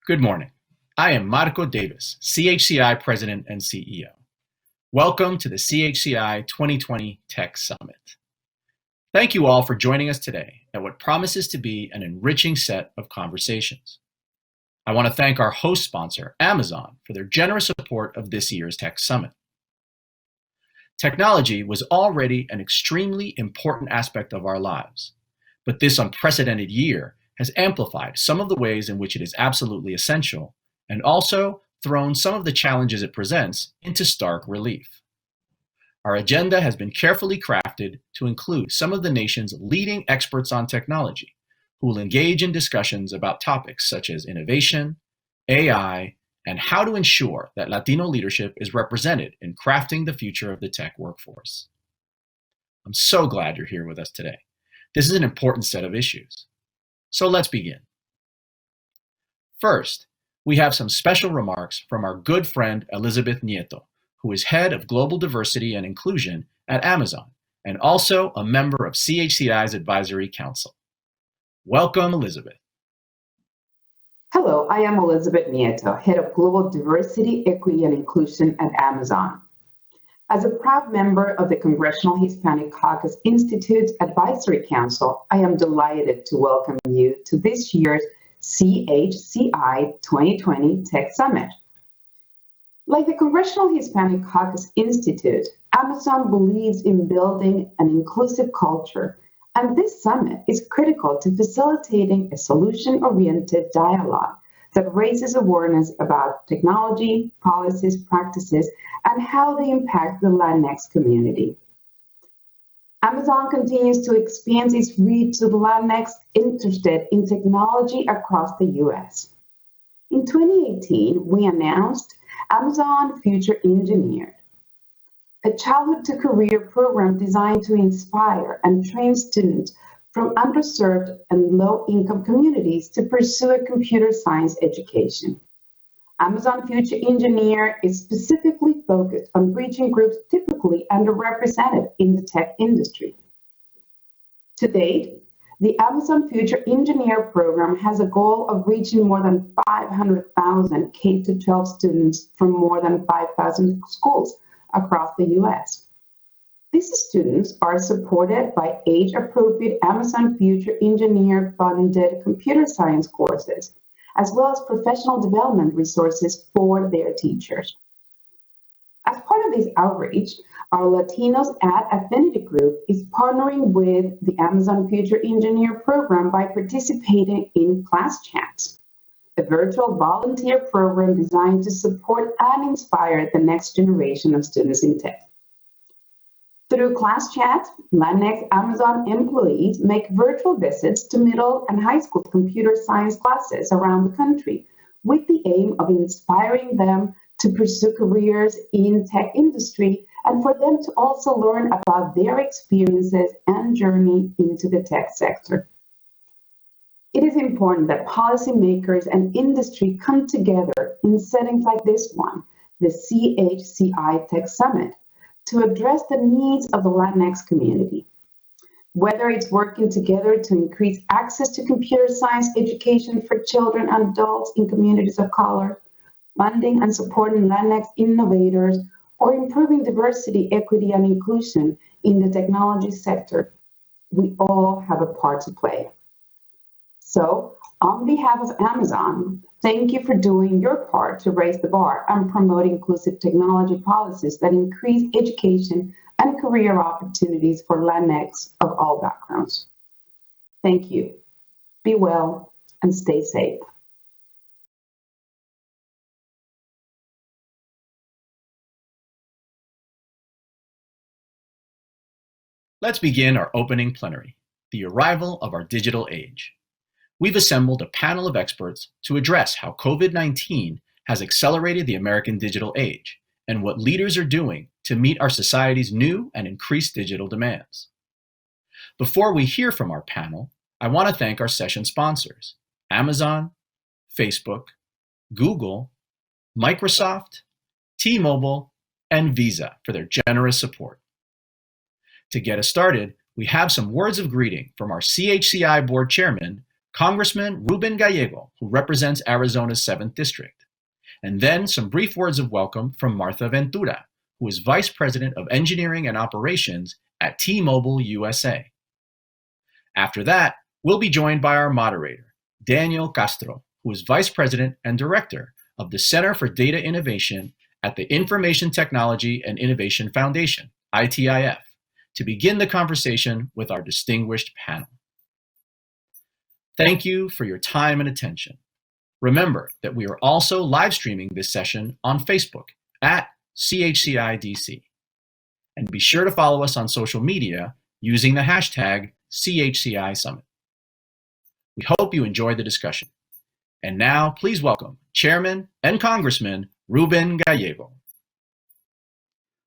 Good morning. I am Marco Davis, CHCI President and CEO. Welcome to the CHCI 2020 Tech Summit. Thank you all for joining us today at what promises to be an enriching set of conversations. I want to thank our host sponsor, Amazon, for their generous support of this year's Tech Summit. Technology was already an extremely important aspect of our lives, but this unprecedented year has amplified some of the ways in which it is absolutely essential and also thrown some of the challenges it presents into stark relief. Our agenda has been carefully crafted to include some of the nation's leading experts on technology who will engage in discussions about topics such as innovation, AI, and how to ensure that Latino leadership is represented in crafting the future of the tech workforce. I'm so glad you're here with us today. This is an important set of issues. So let's begin. First, we have some special remarks from our good friend Elizabeth Nieto, who is head of Global Diversity and Inclusion at Amazon and also a member of CHCI's Advisory Council. Welcome, Elizabeth. Hello, I am Elizabeth Nieto, head of Global Diversity, Equity, and Inclusion at Amazon. As a proud member of the Congressional Hispanic Caucus Institute's Advisory Council, I am delighted to welcome you to this year's CHCI 2020 Tech Summit. Like the Congressional Hispanic Caucus Institute, Amazon believes in building an inclusive culture, and this summit is critical to facilitating a solution-oriented dialogue that raises awareness about technology, policies, practices, and how they impact the Latinx community. Amazon continues to expand its reach to the Latinx interested in technology across the U.S. In 2018, we announced Amazon Future Engineered, a childhood-to-career program designed to inspire and train students from underserved and low-income communities to pursue a computer science education. Amazon Future Engineer is specifically focused on reaching groups typically underrepresented in the tech industry. To date, the Amazon Future Engineer program has a goal of reaching more than 500,000 K-12 students from more than 5,000 schools across the U.S. These students are supported by age-appropriate Amazon Future Engineer-funded computer science courses, as well as professional development resources for their teachers. As part of this outreach, our Latinos at Affinity Group is partnering with the Amazon Future Engineer program by participating in Class Chats, a virtual volunteer program designed to support and inspire the next generation of students in tech. Through Class Chats, Latinx Amazon employees make virtual visits to middle and high school computer science classes around the country with the aim of inspiring them to pursue careers in tech industry and for them to also learn about their experiences and journey into the tech sector. It is important that policymakers and industry come together in settings like this one, the CHCI Tech Summit, to address the needs of the Latinx community. Whether it's working together to increase access to computer science education for children and adults in communities of color, funding and supporting Latinx innovators, or improving diversity, equity, and inclusion in the technology sector, we all have a part to play. So, on behalf of Amazon, thank you for doing your part to raise the bar and promote inclusive technology policies that increase education and career opportunities for Latinx of all backgrounds. Thank you. Be well and stay safe. Let's begin our opening plenary, the arrival of our digital age. We've assembled a panel of experts to address how COVID-19 has accelerated the American digital age and what leaders are doing to meet our society's new and increased digital demands. Before we hear from our panel, I want to thank our session sponsors, Amazon, Facebook, Google, Microsoft, T-Mobile, and Visa for their generous support. To get us started, we have some words of greeting from our CHCI board chairman, Congressman Ruben Gallego, who represents Arizona's 7th District, and then some brief words of welcome from Martha Ventura, who is Vice President of Engineering and Operations at T-Mobile USA. After that, we'll be joined by our moderator, Daniel Castro, who is Vice President and Director of the Center for Data Innovation at the Information Technology and Innovation Foundation, ITIF, to begin the conversation with our distinguished panel. Thank you for your time and attention. Remember that we are also live streaming this session on Facebook at CHCIDC. And be sure to follow us on social media using the hashtag CHCI Summit. We hope you enjoy the discussion. And now, please welcome Chairman and Congressman Ruben Gallego.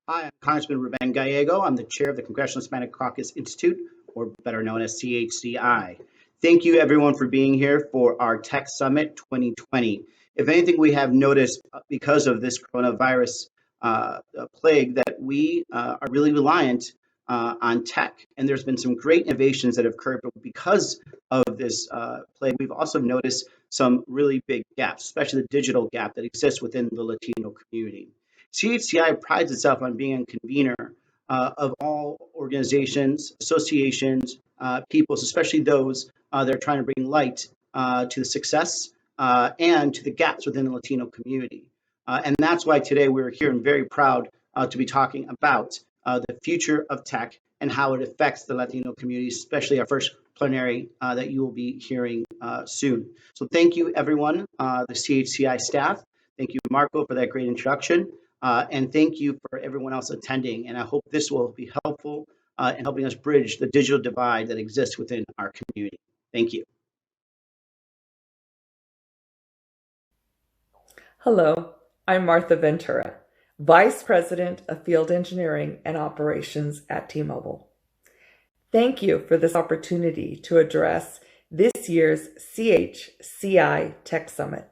Hi, I'm Congressman Ruben Gallego. I'm the chair of the Congressional Hispanic Caucus Institute, or better known as CHCI. Thank you, everyone, for being here for our Tech Summit 2020. If anything, we have noticed because of this coronavirus plague that we are really reliant on tech. And there's been some great innovations that have occurred, but because of this plague, we've also noticed some really big gaps, especially the digital gap that exists within the Latino community. CHCI prides itself on being a convener of all organizations, associations, peoples, especially those that are trying to bring light to the success and to the gaps within the Latino community. And that's why today we're here and very proud to be talking about the future of tech and how it affects the Latino community, especially our first plenary that you will be hearing soon. So thank you, everyone, the CHCI staff. Thank you, Marco, for that great introduction. And thank you for everyone else attending. And I hope this will be helpful in helping us bridge the digital divide that exists within our community. Thank you. Hello, I'm Martha Ventura, Vice President of Field Engineering and Operations at T-Mobile. Thank you for this opportunity to address this year's CHCI Tech Summit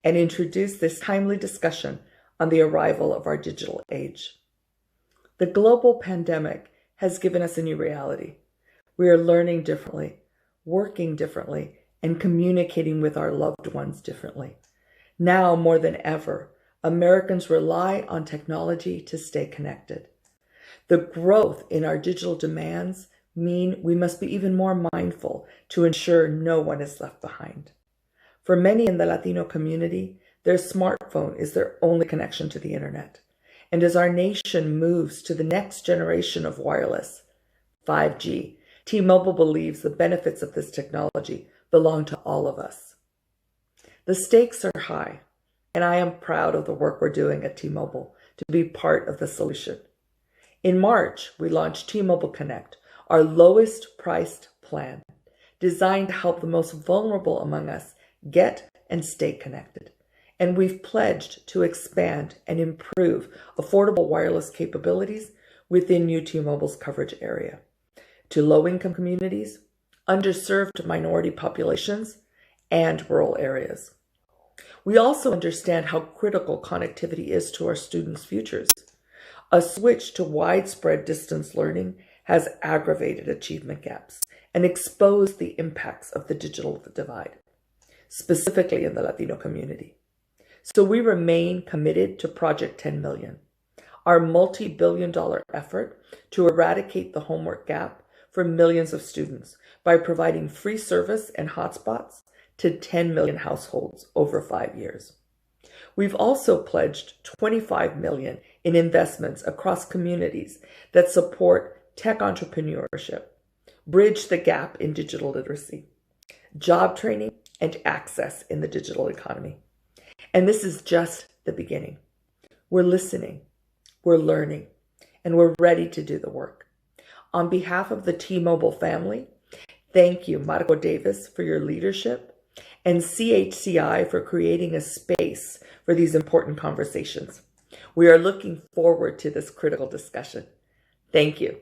and introduce this timely discussion on the arrival of our digital age. The global pandemic has given us a new reality. We are learning differently, working differently, and communicating with our loved ones differently. Now more than ever, Americans rely on technology to stay connected. The growth in our digital demands mean we must be even more mindful to ensure no one is left behind. For many in the Latino community, their smartphone is their only connection to the internet. And as our nation moves to the next generation of wireless, 5G, T-Mobile believes the benefits of this technology belong to all of us. The stakes are high, and I am proud of the work we're doing at T-Mobile to be part of the solution. In March, we launched T-Mobile Connect, our lowest priced plan, designed to help the most vulnerable among us get and stay connected. And we've pledged to expand and improve affordable wireless capabilities within New T-Mobile's coverage area to low-income communities, underserved minority populations, and rural areas. We also understand how critical connectivity is to our students' futures. A switch to widespread distance learning has aggravated achievement gaps and exposed the impacts of the digital divide, specifically in the Latino community. So we remain committed to Project 10 Million, our multi-billion-dollar effort to eradicate the homework gap for millions of students by providing free service and hotspots to 10 million households over 5 years. We've also pledged $25 million in investments across communities that support tech entrepreneurship, bridge the gap in digital literacy, job training, and access in the digital economy. And this is just the beginning. We're listening, we're learning, and we're ready to do the work. On behalf of the T-Mobile family, thank you, Marco Davis, for your leadership, and CHCI for creating a space for these important conversations. We are looking forward to this critical discussion. Thank you.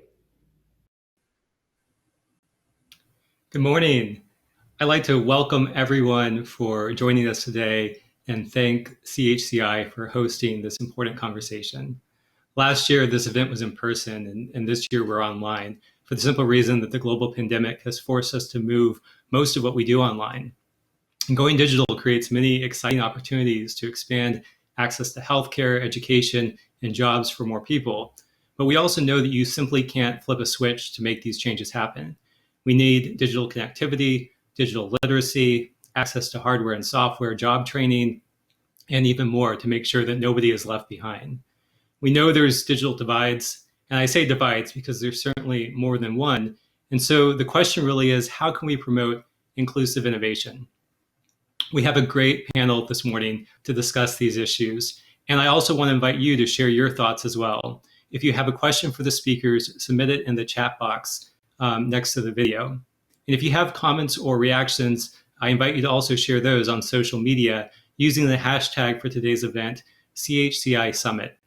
Good morning. I'd like to welcome everyone for joining us today and thank CHCI for hosting this important conversation. Last year, this event was in person, and this year we're online. for the simple reason that the global pandemic has forced us to move most of what we do online. And going digital creates many exciting opportunities to expand access to healthcare, education, and jobs for more people. But we also know that you simply can't flip a switch to make these changes happen. We need digital connectivity, digital literacy, access to hardware and software, job training, and even more to make sure that nobody is left behind. We know there's digital divides, and I say divides because there's certainly more than one. And so the question really is, how can we promote inclusive innovation? We have a great panel this morning to discuss these issues. And I also want to invite you to share your thoughts as well. If you have a question for the speakers, submit it in the chat box next to the video. And if you have comments or reactions, I invite you to also share those on social media using the hashtag for today's event, CHCI Summit.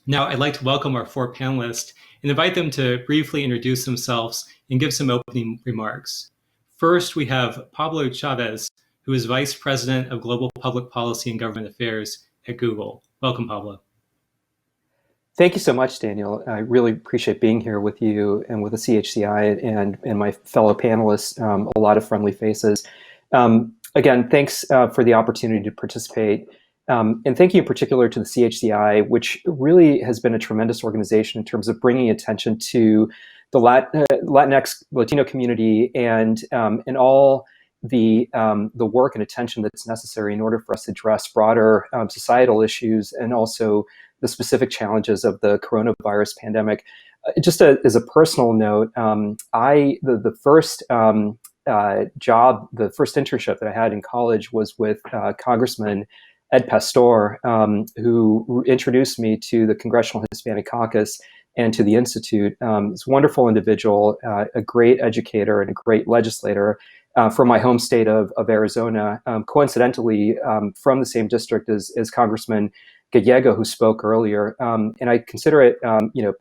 Now, I'd like to welcome our 4 panelists and invite them to briefly introduce themselves and give some opening remarks. First, we have Pablo Chavez, who is Vice President of Global Public Policy and Government Affairs at Google. Welcome, Pablo. Thank you so much, Daniel. I really appreciate being here with you and with the CHCI and my fellow panelists, a lot of friendly faces. Again, thanks for the opportunity to participate. And thank you in particular to the CHCI, which really has been a tremendous organization in terms of bringing attention to the Latinx Latino community and all the work and attention that's necessary in order for us to address broader societal issues and also the specific challenges of the coronavirus pandemic. Just as a personal note, the first job, the first internship that I had in college was with Congressman Ed Pastor, who introduced me to the Congressional Hispanic Caucus and to the Institute. He's a wonderful individual, a great educator and a great legislator from my home state of Arizona, coincidentally from the same district as Congressman Gallego, who spoke earlier. And I consider it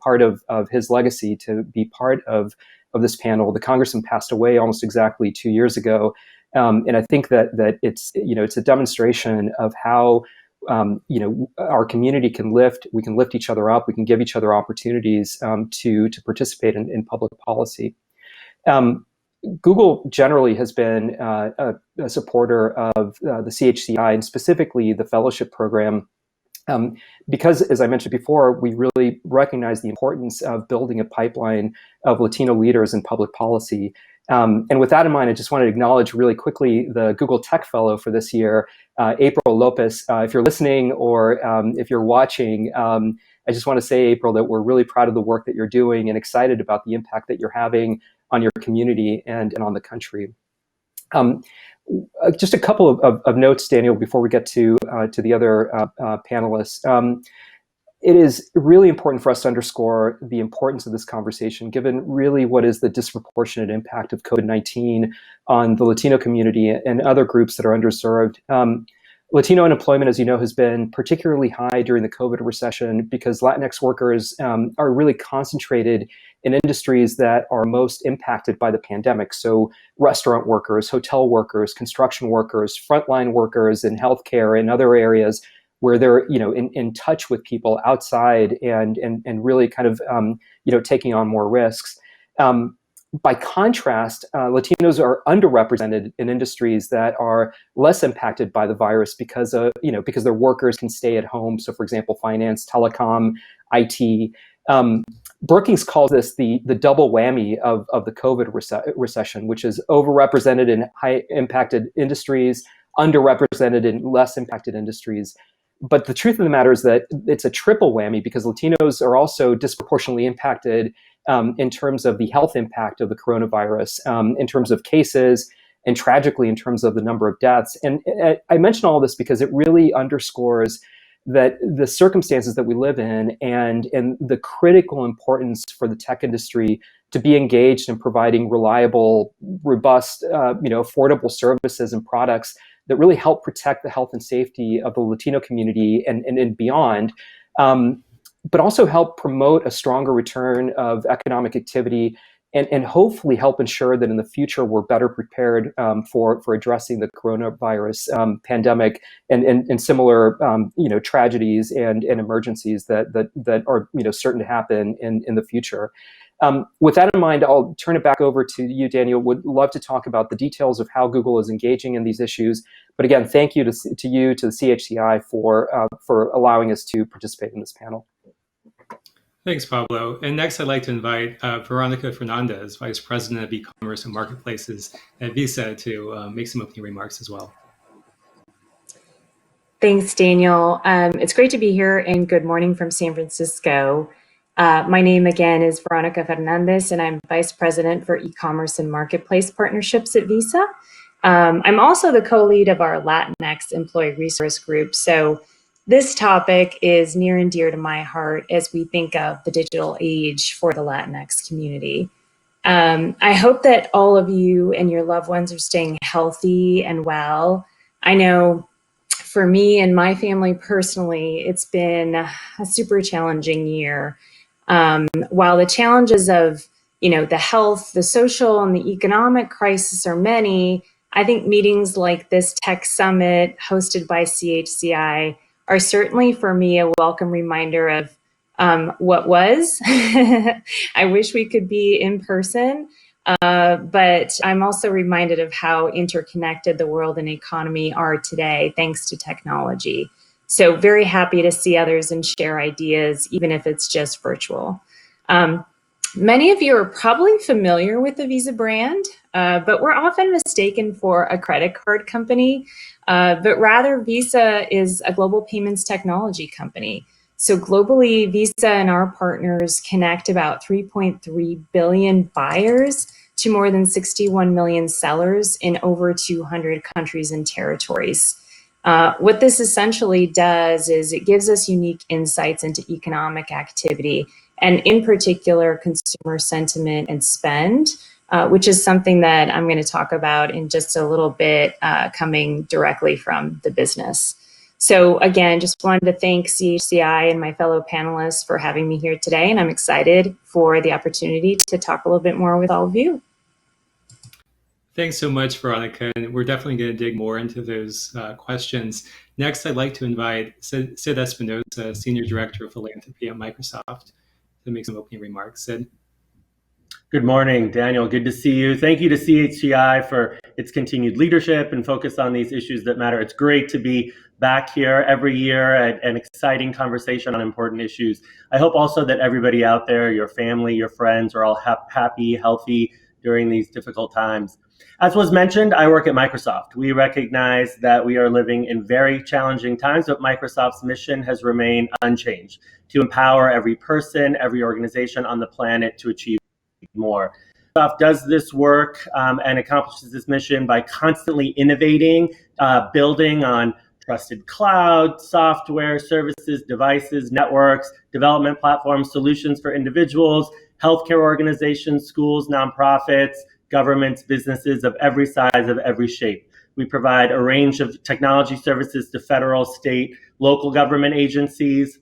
part of his legacy to be part of this panel. The congressman passed away almost exactly 2 years ago. And I think that it's a demonstration of how our community can we can lift each other up, we can give each other opportunities to participate in public policy. Google generally has been a supporter of the CHCI and specifically the fellowship program because, as I mentioned before, we really recognize the importance of building a pipeline of Latino leaders in public policy. And with that in mind, I just wanted to acknowledge really quickly the Google Tech Fellow for this year, April Lopez. If you're listening or if you're watching, I just want to say, April, that we're really proud of the work that you're doing and excited about the impact that you're having on your community and on the country. Just a couple of notes, Daniel, before we get to the other panelists. It is really important for us to underscore the importance of this conversation, given really what is the disproportionate impact of COVID-19 on the Latino community and other groups that are underserved. Latino unemployment, as you know, has been particularly high during the COVID recession because Latinx workers are really concentrated in industries that are most impacted by the pandemic. So restaurant workers, hotel workers, construction workers, frontline workers in healthcare and other areas where they're in touch with people outside and really kind of taking on more risks. By contrast, Latinos are underrepresented in industries that are less impacted by the virus because their workers can stay at home. So, for example, finance, telecom, IT. Brookings calls this the double whammy of the COVID recession, which is overrepresented in high impacted industries, underrepresented in less impacted industries. But the truth of the matter is that it's a triple whammy because Latinos are also disproportionately impacted in terms of the health impact of the coronavirus, in terms of cases, and tragically in terms of the number of deaths. And I mention all this because it really underscores that the circumstances that we live in and the critical importance for the tech industry to be engaged in providing reliable, robust, affordable services and products that really help protect the health and safety of the Latino community and beyond, but also help promote a stronger return of economic activity and hopefully help ensure that in the future we're better prepared for addressing the coronavirus pandemic and similar tragedies and emergencies that are certain to happen in the future. With that in mind, I'll turn it back over to you, Daniel. Would love to talk about the details of how Google is engaging in these issues. But again, thank you to you, to the CHCI for allowing us to participate in this panel. Thanks, Pablo. And next, I'd like to invite Veronica Fernandez, Vice President of E-commerce and Marketplaces at Visa, to make some opening remarks as well. Thanks, Daniel. It's great to be here, and good morning from San Francisco. My name again is Veronica Fernandez, and I'm Vice President for E-commerce and Marketplace Partnerships at Visa. I'm also the co-lead of our Latinx Employee Resource Group. So this topic is near and dear to my heart as we think of the digital age for the Latinx community. I hope that all of you and your loved ones are staying healthy and well. I know for me and my family personally, it's been a super challenging year. While the challenges of, the health, the social, and the economic crisis are many, I think meetings like this tech summit hosted by CHCI are certainly for me a welcome reminder of what was. I wish we could be in person, but I'm also reminded of how interconnected the world and economy are today, thanks to technology. So very happy to see others and share ideas, even if it's just virtual. Many of you are probably familiar with the Visa brand, but we're often mistaken for a credit card company, but rather Visa is a global payments technology company. So globally, Visa and our partners connect about 3.3 billion buyers to more than 61 million sellers in over 200 countries and territories. What this essentially does is it gives us unique insights into economic activity, and in particular, consumer sentiment and spend, which is something that I'm going to talk about in just a little bit, coming directly from the business. So again, just wanted to thank CHCI and my fellow panelists for having me here today, and I'm excited for the opportunity to talk a little bit more with all of you. Thanks so much, Veronica. And we're definitely going to dig more into those questions. Next, I'd like to invite Sid Espinosa, Senior Director of Philanthropy at Microsoft, to make some opening remarks. Sid? Good morning, Daniel. Good to see you. Thank you to CHCI for its continued leadership and focus on these issues that matter. It's great to be back here every year at an exciting conversation on important issues. I hope also that everybody out there, your family, your friends, are all happy, healthy during these difficult times. As was mentioned, I work at Microsoft. We recognize that we are living in very challenging times, but Microsoft's mission has remained unchanged: to empower every person, every organization on the planet to achieve more. Microsoft does this work and accomplishes this mission by constantly innovating, building on trusted cloud, software, services, devices, networks, development platforms, solutions for individuals, healthcare organizations, schools, nonprofits, governments, businesses of every size, of every shape. We provide a range of technology services to federal, state, local government agencies.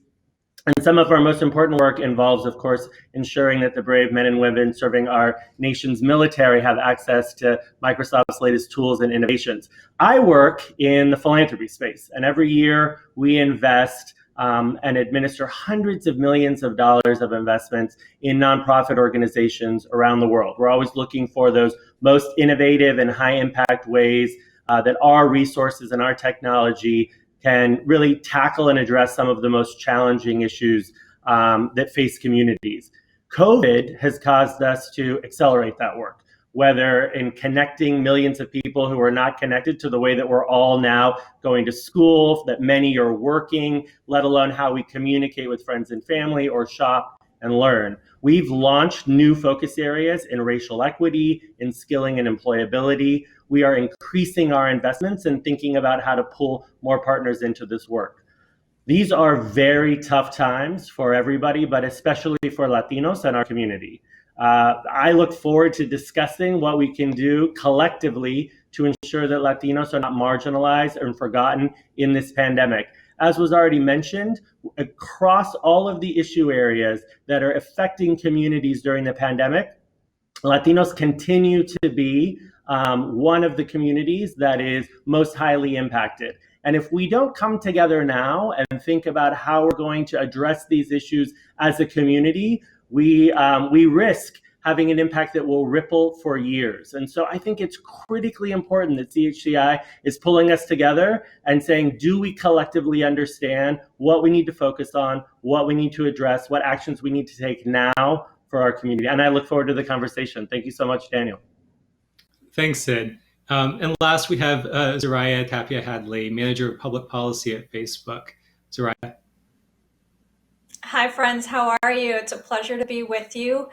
And some of our most important work involves, of course, ensuring that the brave men and women serving our nation's military have access to Microsoft's latest tools and innovations. I work in the philanthropy space, and every year we invest and administer hundreds of millions of dollars of investments in nonprofit organizations around the world. We're always looking for those most innovative and high impact ways that our resources and our technology can really tackle and address some of the most challenging issues that face communities. COVID has caused us to accelerate that work, whether in connecting millions of people who are not connected to the way that we're all now going to school, that many are working, let alone how we communicate with friends and family or shop and learn. We've launched new focus areas in racial equity, in skilling and employability. We are increasing our investments and thinking about how to pull more partners into this work. These are very tough times for everybody, but especially for Latinos and our community. I look forward to discussing what we can do collectively to ensure that Latinos are not marginalized and forgotten in this pandemic. As was already mentioned, across all of the issue areas that are affecting communities during the pandemic, Latinos continue to be one of the communities that is most highly impacted. And if we don't come together now and think about how we're going to address these issues as a community, we risk having an impact that will ripple for years. And so I think it's critically important that CHCI is pulling us together and saying, do we collectively understand what we need to focus on, what we need to address, what actions we need to take now for our community? And I look forward to the conversation. Thank you so much, Daniel. Thanks, Sid. And last, we have Zariah Tapia Hadley, Manager of Public Policy at Facebook. Zariah. Hi, friends. How are you? It's a pleasure to be with you.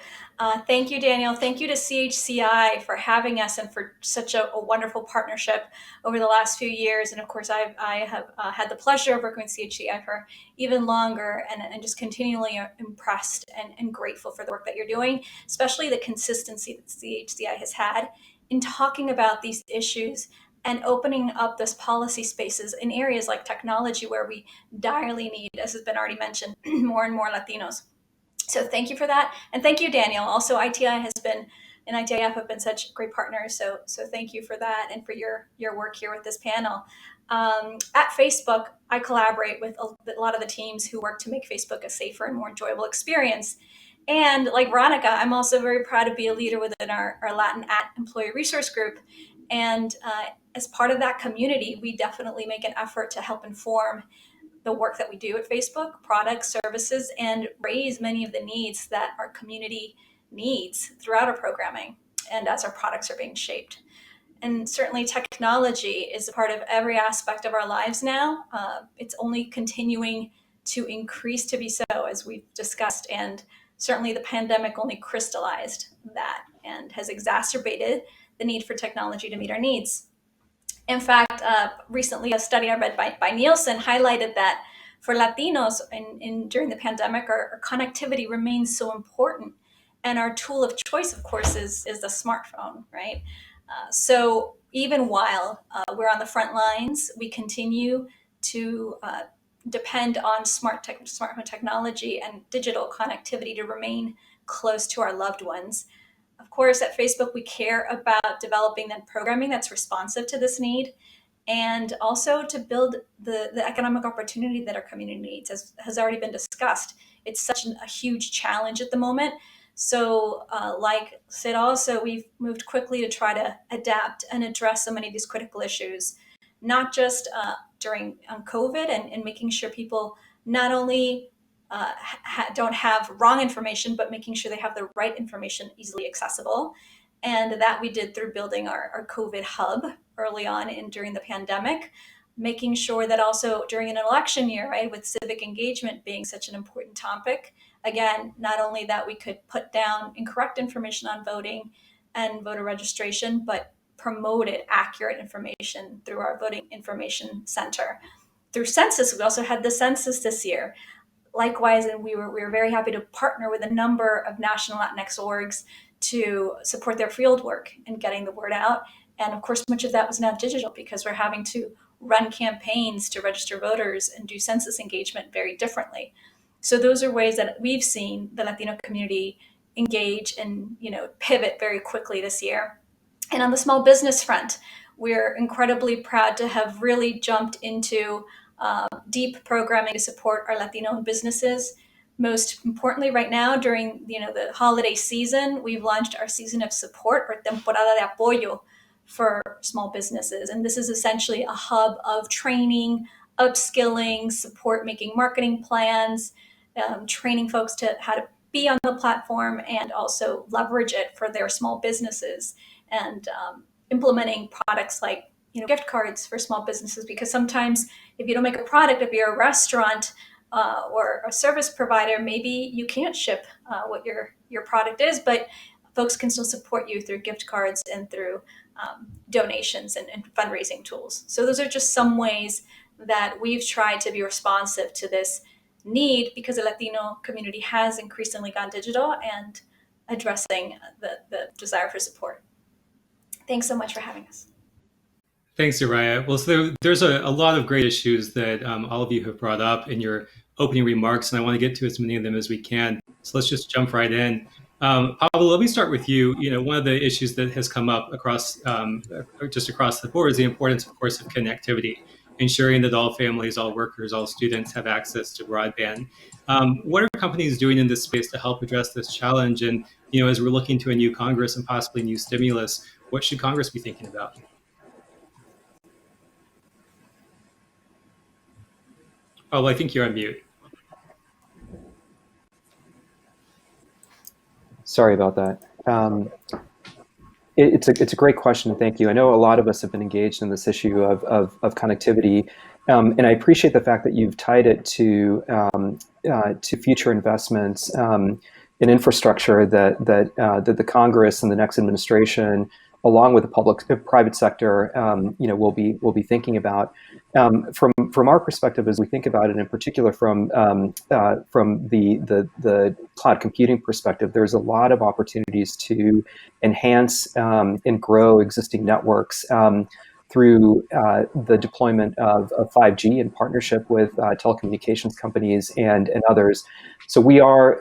Thank you, Daniel. Thank you to CHCI for having us and for such a wonderful partnership over the last few years. And of course, I have had the pleasure of working with CHCI for even longer and just continually impressed and grateful for the work that you're doing, especially the consistency that CHCI has had in talking about these issues and opening up those policy spaces in areas like technology where we direly need, as has been already mentioned, more and more Latinos. So thank you for that. And thank you, Daniel. Also, ITI has been and ITIF have been such great partners. So thank you for that and for your work here with this panel. At Facebook, I collaborate with a lot of the teams who work to make Facebook a safer and more enjoyable experience. And like Veronica, I'm also very proud to be a leader within our Latin employee resource group. And as part of that community, we definitely make an effort to help inform the work that we do at Facebook, products, services, and raise many of the needs that our community needs throughout our programming and as our products are being shaped. And certainly technology is a part of every aspect of our lives now. It's only continuing to increase to be so, as we've discussed. And certainly the pandemic only crystallized that and has exacerbated the need for technology to meet our needs. In fact, recently a study I read by Nielsen highlighted that for Latinos during the pandemic, our connectivity remains so important. And our tool of choice, of course, is the smartphone, right? So even while we're on the front lines, we continue to depend on smartphone technology and digital connectivity to remain close to our loved ones. Of course, at Facebook, we care about developing that programming that's responsive to this need and also to build the economic opportunity that our community needs, as has already been discussed. It's such a huge challenge at the moment. So like Sid also, we've moved quickly to try to adapt and address so many of these critical issues, not just during COVID and making sure people not only don't have wrong information, but making sure they have the right information easily accessible. And that we did through building our COVID hub early on during the pandemic, making sure that also during an election year, right, with civic engagement being such an important topic, again, not only that we could put down incorrect information on voting and voter registration, but promoted accurate information through our voting information center. Through census, we also had the census this year. Likewise, and we were very happy to partner with a number of national Latinx orgs to support their field work and getting the word out. And of course, much of that was now digital because we're having to run campaigns to register voters and do census engagement very differently. So those are ways that we've seen the Latino community engage and pivot very quickly this year. And on the small business front, we're incredibly proud to have really jumped into deep programming to support our Latino businesses. Most importantly, right now during the holiday season, we've launched our season of support, or temporada de apoyo, for small businesses. And this is essentially a hub of training, upskilling, support, making marketing plans, training folks to how to be on the platform and also leverage it for their small businesses, and implementing products like gift cards for small businesses, because sometimes if you don't make a product, if you're a restaurant or a service provider, maybe you can't ship what your product is, but folks can still support you through gift cards and through donations and fundraising tools. So those are just some ways that we've tried to be responsive to this need, because the Latino community has increasingly gone digital and addressing the desire for support. Thanks so much for having us. Thanks, Ariah. Well, so there's a lot of great issues that all of you have brought up in your opening remarks, and I want to get to as many of them as we can. So let's just jump right in. Pablo, let me start with you. One of the issues that has come up across the board is the importance, of course, of connectivity. ensuring that all families, all workers, all students have access to broadband. What are companies doing in this space to help address this challenge? And as we're looking to a new Congress and possibly new stimulus, what should Congress be thinking about? Oh, I think you're on mute. Sorry about that. It's a great question. Thank you. I know a lot of us have been engaged in this issue of connectivity, and I appreciate the fact that you've tied it to future investments in infrastructure that the Congress and the next administration, along with the private sector, will be thinking about. From our perspective, as we think about it, in particular from the cloud computing perspective, there's a lot of opportunities to enhance and grow existing networks through the deployment of 5G in partnership with telecommunications companies and others. So we are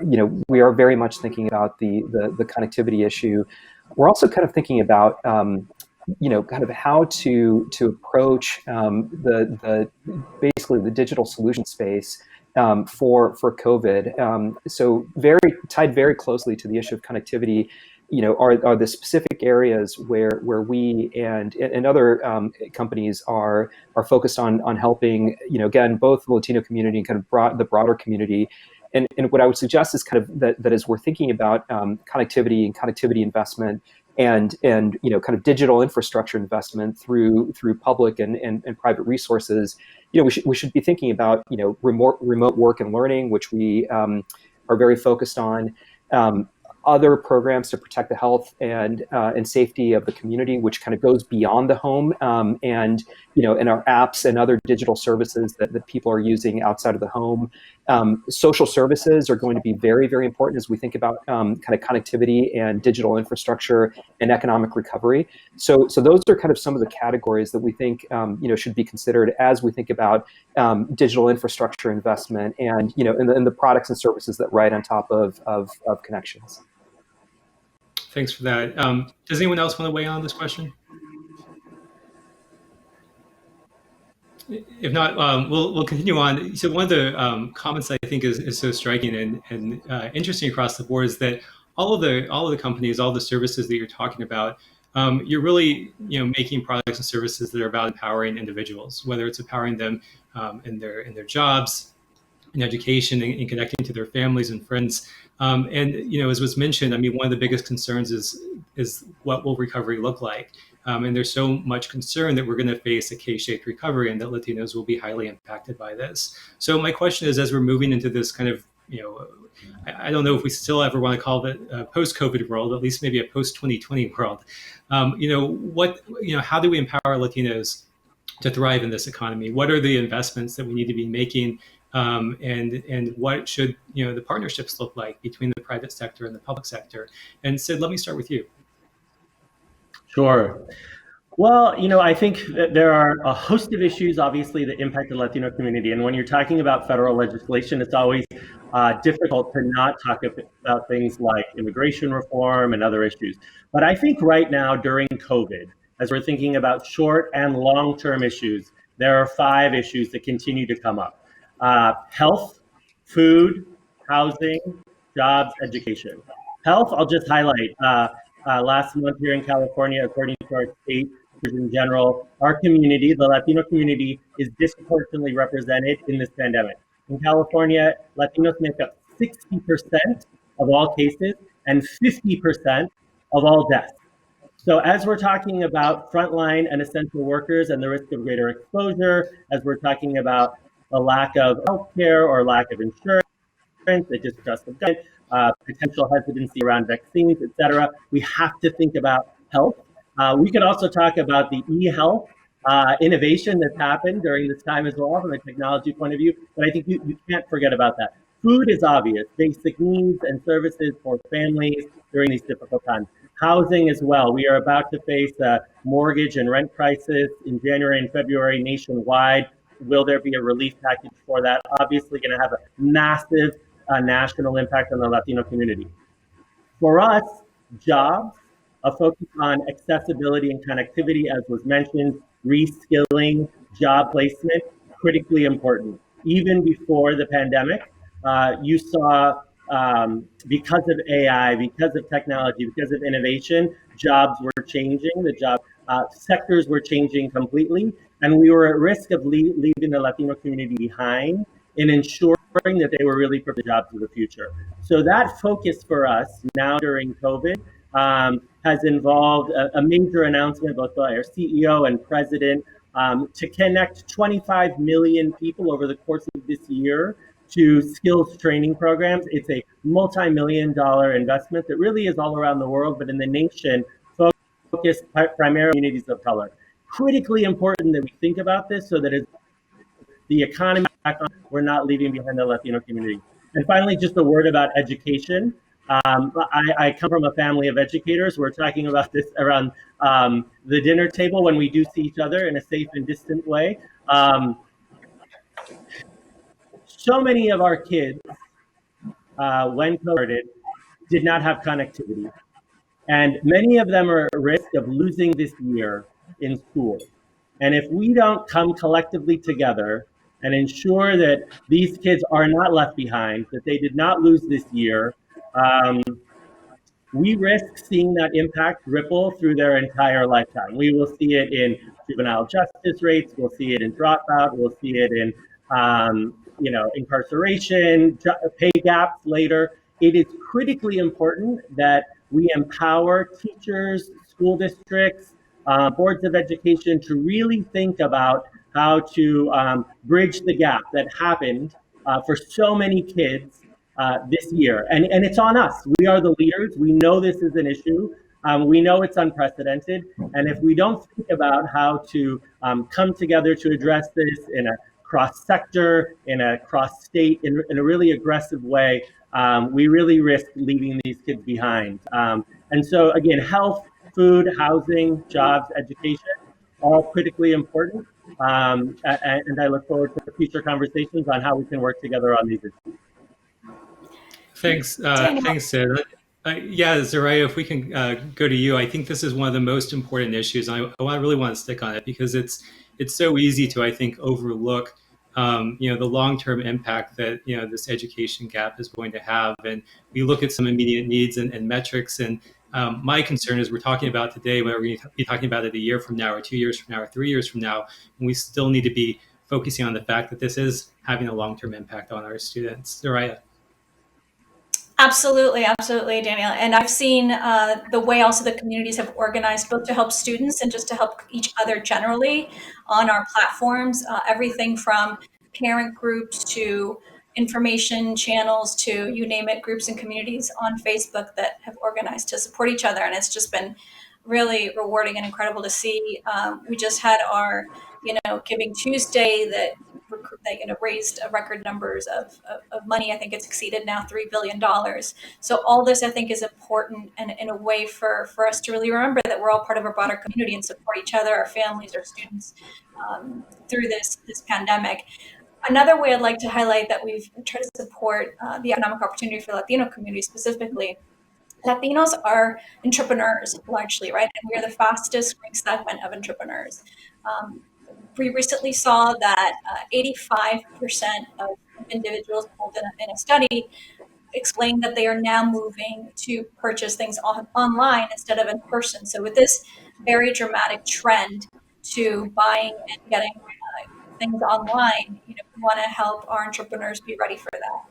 very much thinking about the connectivity issue. We're also kind of thinking about kind of how to approach basically the digital solution space for COVID. So tied very closely to the issue of connectivity, are the specific areas where we and other companies are focused on helping, again, both the Latino community and kind of the broader community. And what I would suggest is kind of that as we're thinking about connectivity and connectivity investment and kind of digital infrastructure investment through public and private resources, we should be thinking about remote work and learning, which we are very focused on. Other programs to protect the health and safety of the community, which kind of goes beyond the home, and in our apps and other digital services that people are using outside of the home. Social services are going to be very, very important as we think about kind of connectivity and digital infrastructure and economic recovery. So those are kind of some of the categories that we think should be considered as we think about digital infrastructure investment and in the products and services that ride on top of connections. Thanks for that. Does anyone else want to weigh in on this question? If not, we'll continue on. So one of the comments I think is so striking and interesting across the board is that all of the companies, all the services that you're talking about, you're really making products and services that are about empowering individuals, whether it's empowering them in their jobs, in education, and connecting to their families and friends. And as was mentioned, I mean, one of the biggest concerns is what will recovery look like? And there's so much concern that we're going to face a K-shaped recovery and that Latinos will be highly impacted by this. So my question is, as we're moving into this kind of, I don't know if we still ever want to call it a post-COVID world, at least maybe a post-2020 world. How do we empower Latinos to thrive in this economy? What are the investments that we need to be making? And what should the partnerships look like between the private sector and the public sector? And Sid, let me start with you. Sure. Well, I think that there are a host of issues, obviously, that impact the Latino community. And when you're talking about federal legislation, it's always difficult to not talk about things like immigration reform and other issues. But I think right now during COVID, as we're thinking about short and long-term issues, there are 5 issues that continue to come up. Health, food, housing, jobs, education. Health, I'll just highlight. Last month here in California, according to our state in general, our community, the Latino community, is disproportionately represented in this pandemic. In California, Latinos make up 60% of all cases and 50% of all deaths. So as we're talking about frontline and essential workers and the risk of greater exposure, as we're talking about a lack of healthcare or lack of insurance, the distrust of government, potential hesitancy around vaccines, et cetera, we have to think about health. We could also talk about the e-health innovation that's happened during this time as well from a technology point of view, but I think you can't forget about that. Food is obvious, basic needs and services for families during these difficult times. Housing as well. We are about to face a mortgage and rent crisis in January and February nationwide. Will there be a relief package for that? Obviously going to have a massive national impact on the Latino community. For us, jobs, a focus on accessibility and connectivity, as was mentioned, reskilling, job placement, critically important. Even before the pandemic, you saw because of AI, because of technology, because of innovation, jobs were changing. The job sectors were changing completely, and we were at risk of leaving the Latino community behind in ensuring that they were really for the jobs of the future. So that focus for us now during COVID has involved a major announcement both by our CEO and president to connect 25 million people over the course of this year to skills training programs. It's a multi-million-dollar investment that really is all around the world, but in the nation, focused primarily on communities of color. Critically important that we think about this so that as the economy back on, we're not leaving behind the Latino community. And finally, just a word about education. I come from a family of educators. We're talking about this around the dinner table when we do see each other in a safe and distant way. So many of our kids, when COVID started, did not have connectivity. And many of them are at risk of losing this year in school. And if we don't come collectively together and ensure that these kids are not left behind, that they did not lose this year, we risk seeing that impact ripple through their entire lifetime. We will see it in juvenile justice rates, we'll see it in dropout, we'll see it in incarceration, pay gaps later. It is critically important that we empower teachers, school districts, boards of education to really think about how to bridge the gap that happened for so many kids this year. And it's on us. We are the leaders. We know this is an issue. We know it's unprecedented. And if we don't think about how to come together to address this in a cross-sector, in a cross-state, in a really aggressive way, we really risk leaving these kids behind. And so again, health, food, housing, jobs, education, all critically important. And I look forward to future conversations on how we can work together on these issues. Thanks, Sid. Yeah, Zaraya, if we can go to you, I think this is one of the most important issues. I really want to stick on it because it's so easy to, I think, overlook the long-term impact that this education gap is going to have. And we look at some immediate needs and metrics. And my concern is we're talking about today, whether we're going to be talking about it a year from now, or 2 years from now, or 3 years from now, and we still need to be focusing on the fact that this is having a long-term impact on our students. Zaraya. Absolutely, Daniel. And I've seen the way also the communities have organized both to help students and just to help each other generally on our platforms, everything from parent groups to information channels to you name it, groups and communities on Facebook that have organized to support each other. And it's just been really rewarding and incredible to see. We just had our, Giving Tuesday that raised a record numbers of money. I think it's exceeded now $3 billion. So all this, I think, is important and in a way for us to really remember that we're all part of a broader community and support each other, our families, our students through this pandemic. Another way I'd like to highlight that we've tried to support the economic opportunity for the Latino community specifically. Latinos are entrepreneurs largely, right? And we are the fastest growing segment of entrepreneurs. We recently saw that 85% of individuals polled in a study explained that they are now moving to purchase things online instead of in person. So with this very dramatic trend to buying and getting things online, we want to help our entrepreneurs be ready for that,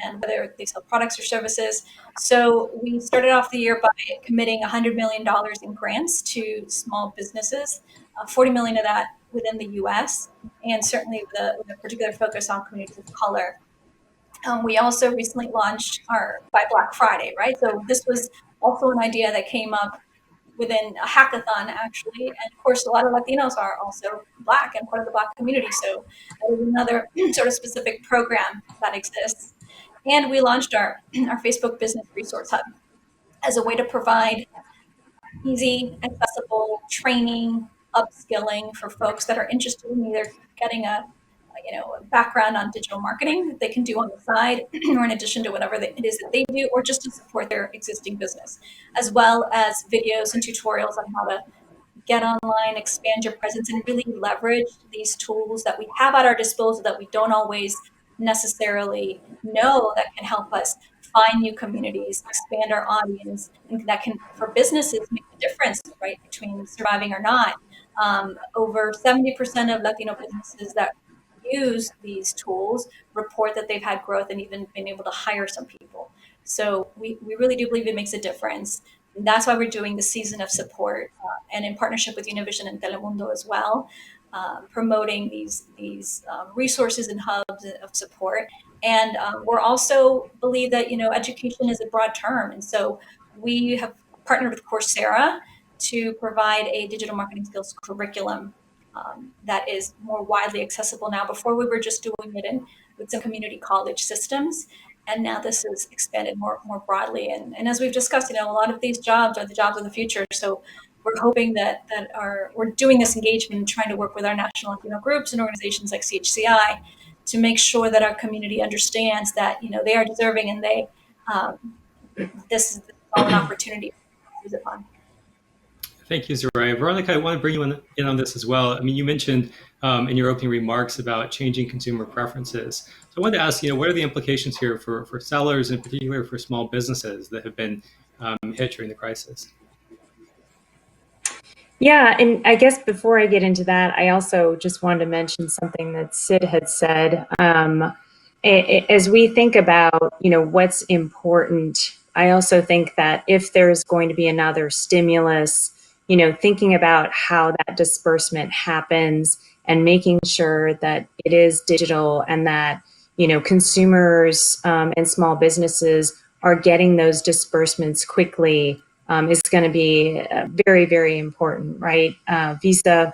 and whether they sell products or services. So we started off the year by committing $100 million in grants to small businesses, 40 million of that within the U.S., and certainly with a particular focus on communities of color. We also recently launched our Buy Black Friday, right? So this was also an idea that came up within a hackathon, actually. And of course, a lot of Latinos are also Black and part of the Black community. So that is another sort of specific program that exists. And we launched our Facebook Business Resource Hub as a way to provide easy, accessible training, upskilling for folks that are interested in either getting a background on digital marketing that they can do on the side or in addition to whatever it is that they do, or just to support their existing business, as well as videos and tutorials on how to get online, expand your presence, and really leverage these tools that we have at our disposal that we don't always necessarily know that can help us find new communities, expand our audience, and that can, for businesses, make a difference, right, between surviving or not. Over 70% of Latino businesses that use these tools report that they've had growth and even been able to hire some people. So we really do believe it makes a difference. And that's why we're doing the season of support and in partnership with Univision and Telemundo as well, promoting these resources and hubs of support. And we're also believe that, education is a broad term. And so we have partnered with Coursera to provide a digital marketing skills curriculum that is more widely accessible now. Before we were just doing it with some community college systems, and now this is expanded more broadly. And as we've discussed, a lot of these jobs are the jobs of the future. So we're hoping that we're doing this engagement and trying to work with our national Latino groups and organizations like CHCI to make sure that our community understands that they are deserving and they this is an opportunity to use upon. Thank you, Soraya. Veronica, I want to bring you in on this as well. I mean, you mentioned in your opening remarks about changing consumer preferences. So I wanted to ask, what are the implications here for sellers, in particular for small businesses that have been hit during the crisis? Yeah, and I guess before I get into that, I also just wanted to mention something that Sid had said. As we think about, what's important, I also think that if there's going to be another stimulus, thinking about how that disbursement happens and making sure that it is digital and that, consumers and small businesses are getting those disbursements quickly is going to be very, very important, right? Visa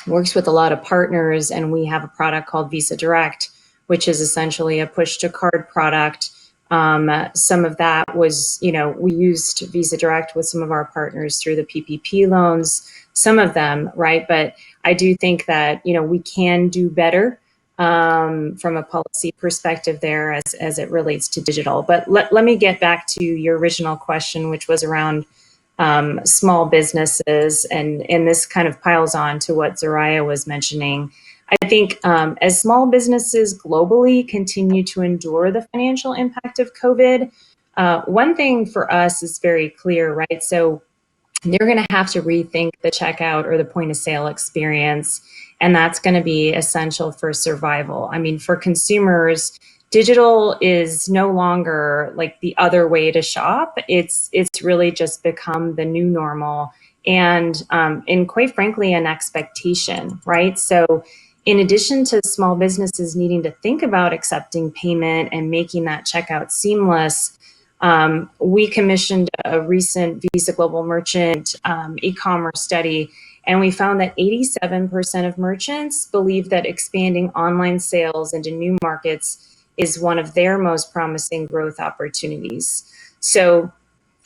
works with a lot of partners, and we have a product called Visa Direct, which is essentially a push-to-card product. Some of that was, we used Visa Direct with some of our partners through the PPP loans, some of them, right? But I do think that, we can do better from a policy perspective there as it relates to digital. But let me get back to your original question, which was around small businesses, and this kind of piles on to what Soraya was mentioning. I think as small businesses globally continue to endure the financial impact of COVID, one thing for us is very clear, right? So they're going to have to rethink the checkout or the point of sale experience, and that's going to be essential for survival. I mean, for consumers, digital is no longer like the other way to shop. It's really just become the new normal, and quite frankly, an expectation, right? So in addition to small businesses needing to think about accepting payment and making that checkout seamless, we commissioned a recent Visa Global Merchant e-commerce study, and we found that 87% of merchants believe that expanding online sales into new markets is one of their most promising growth opportunities. So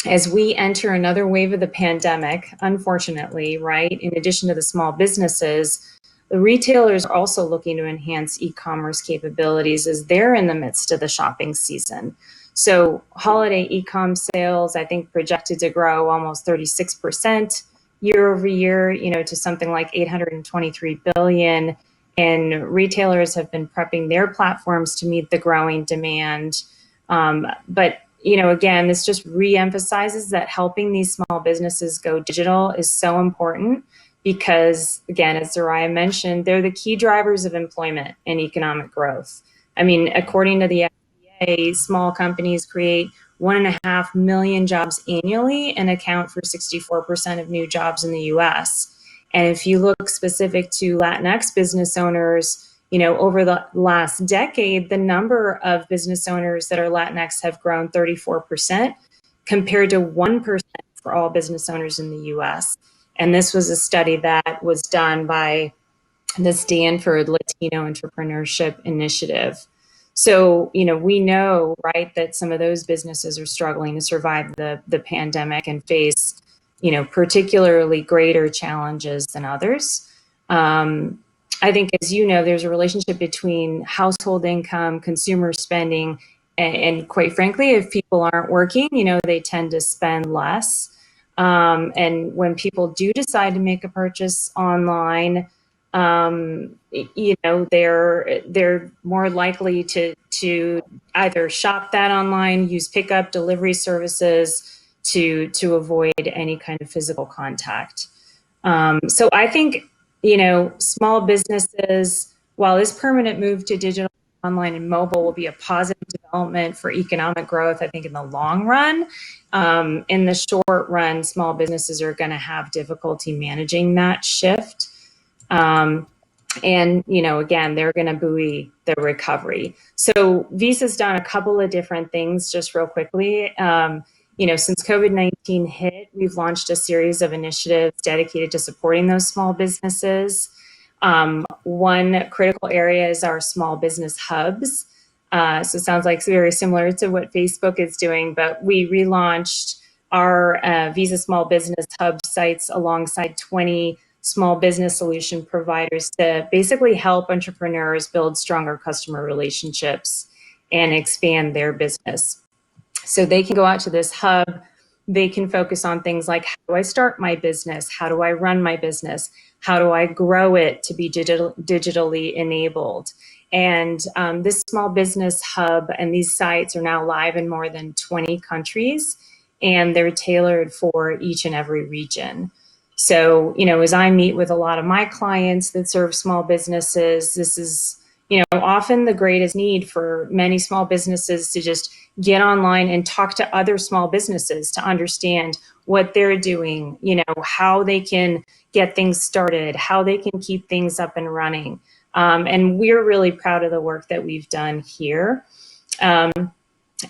as we enter another wave of the pandemic, unfortunately, right, in addition to the small businesses, the retailers are also looking to enhance e-commerce capabilities as they're in the midst of the shopping season. So holiday e-com sales, I think, projected to grow almost 36% year over year, to something like 823 billion. And retailers have been prepping their platforms to meet the growing demand. But again, this just reemphasizes that helping these small businesses go digital is so important because, again, as Soraya mentioned, they're the key drivers of employment and economic growth. I mean, according to the FBA, small companies create 1.5 million jobs annually and account for 64% of new jobs in the US. And if you look specific to Latinx business owners, over the last decade, the number of business owners that are Latinx have grown 34% compared to 1% for all business owners in the US. And this was a study that was done by the Stanford Latino Entrepreneurship Initiative. So, we know, right, that some of those businesses are struggling to survive the pandemic and face, particularly greater challenges than others. I think, as you know, there's a relationship between household income, consumer spending, and quite frankly, if people aren't working, they tend to spend less. And when people do decide to make a purchase online, they're more likely to either shop that online, use pickup, delivery services to avoid any kind of physical contact. So I think, small businesses, while this permanent move to digital, online, and mobile will be a positive development for economic growth, I think in the long run, in the short run, small businesses are going to have difficulty managing that shift. And, again, they're going to buoy the recovery. So Visa's done a couple of different things just real quickly. Since COVID-19 hit, we've launched a series of initiatives dedicated to supporting those small businesses. One critical area is our small business hubs. So it sounds like very similar to what Facebook is doing, but we relaunched our Visa Small Business Hub sites alongside 20 small business solution providers to basically help entrepreneurs build stronger customer relationships and expand their business. So they can go out to this hub, they can focus on things like, how do I start my business? How do I run my business? How do I grow it to be digitally enabled? And this small business hub and these sites are now live in more than 20 countries, and they're tailored for each and every region. So, as I meet with a lot of my clients that serve small businesses, this is, often the greatest need for many small businesses to just get online and talk to other small businesses to understand what they're doing, how they can get things started, how they can keep things up and running. And we're really proud of the work that we've done here. And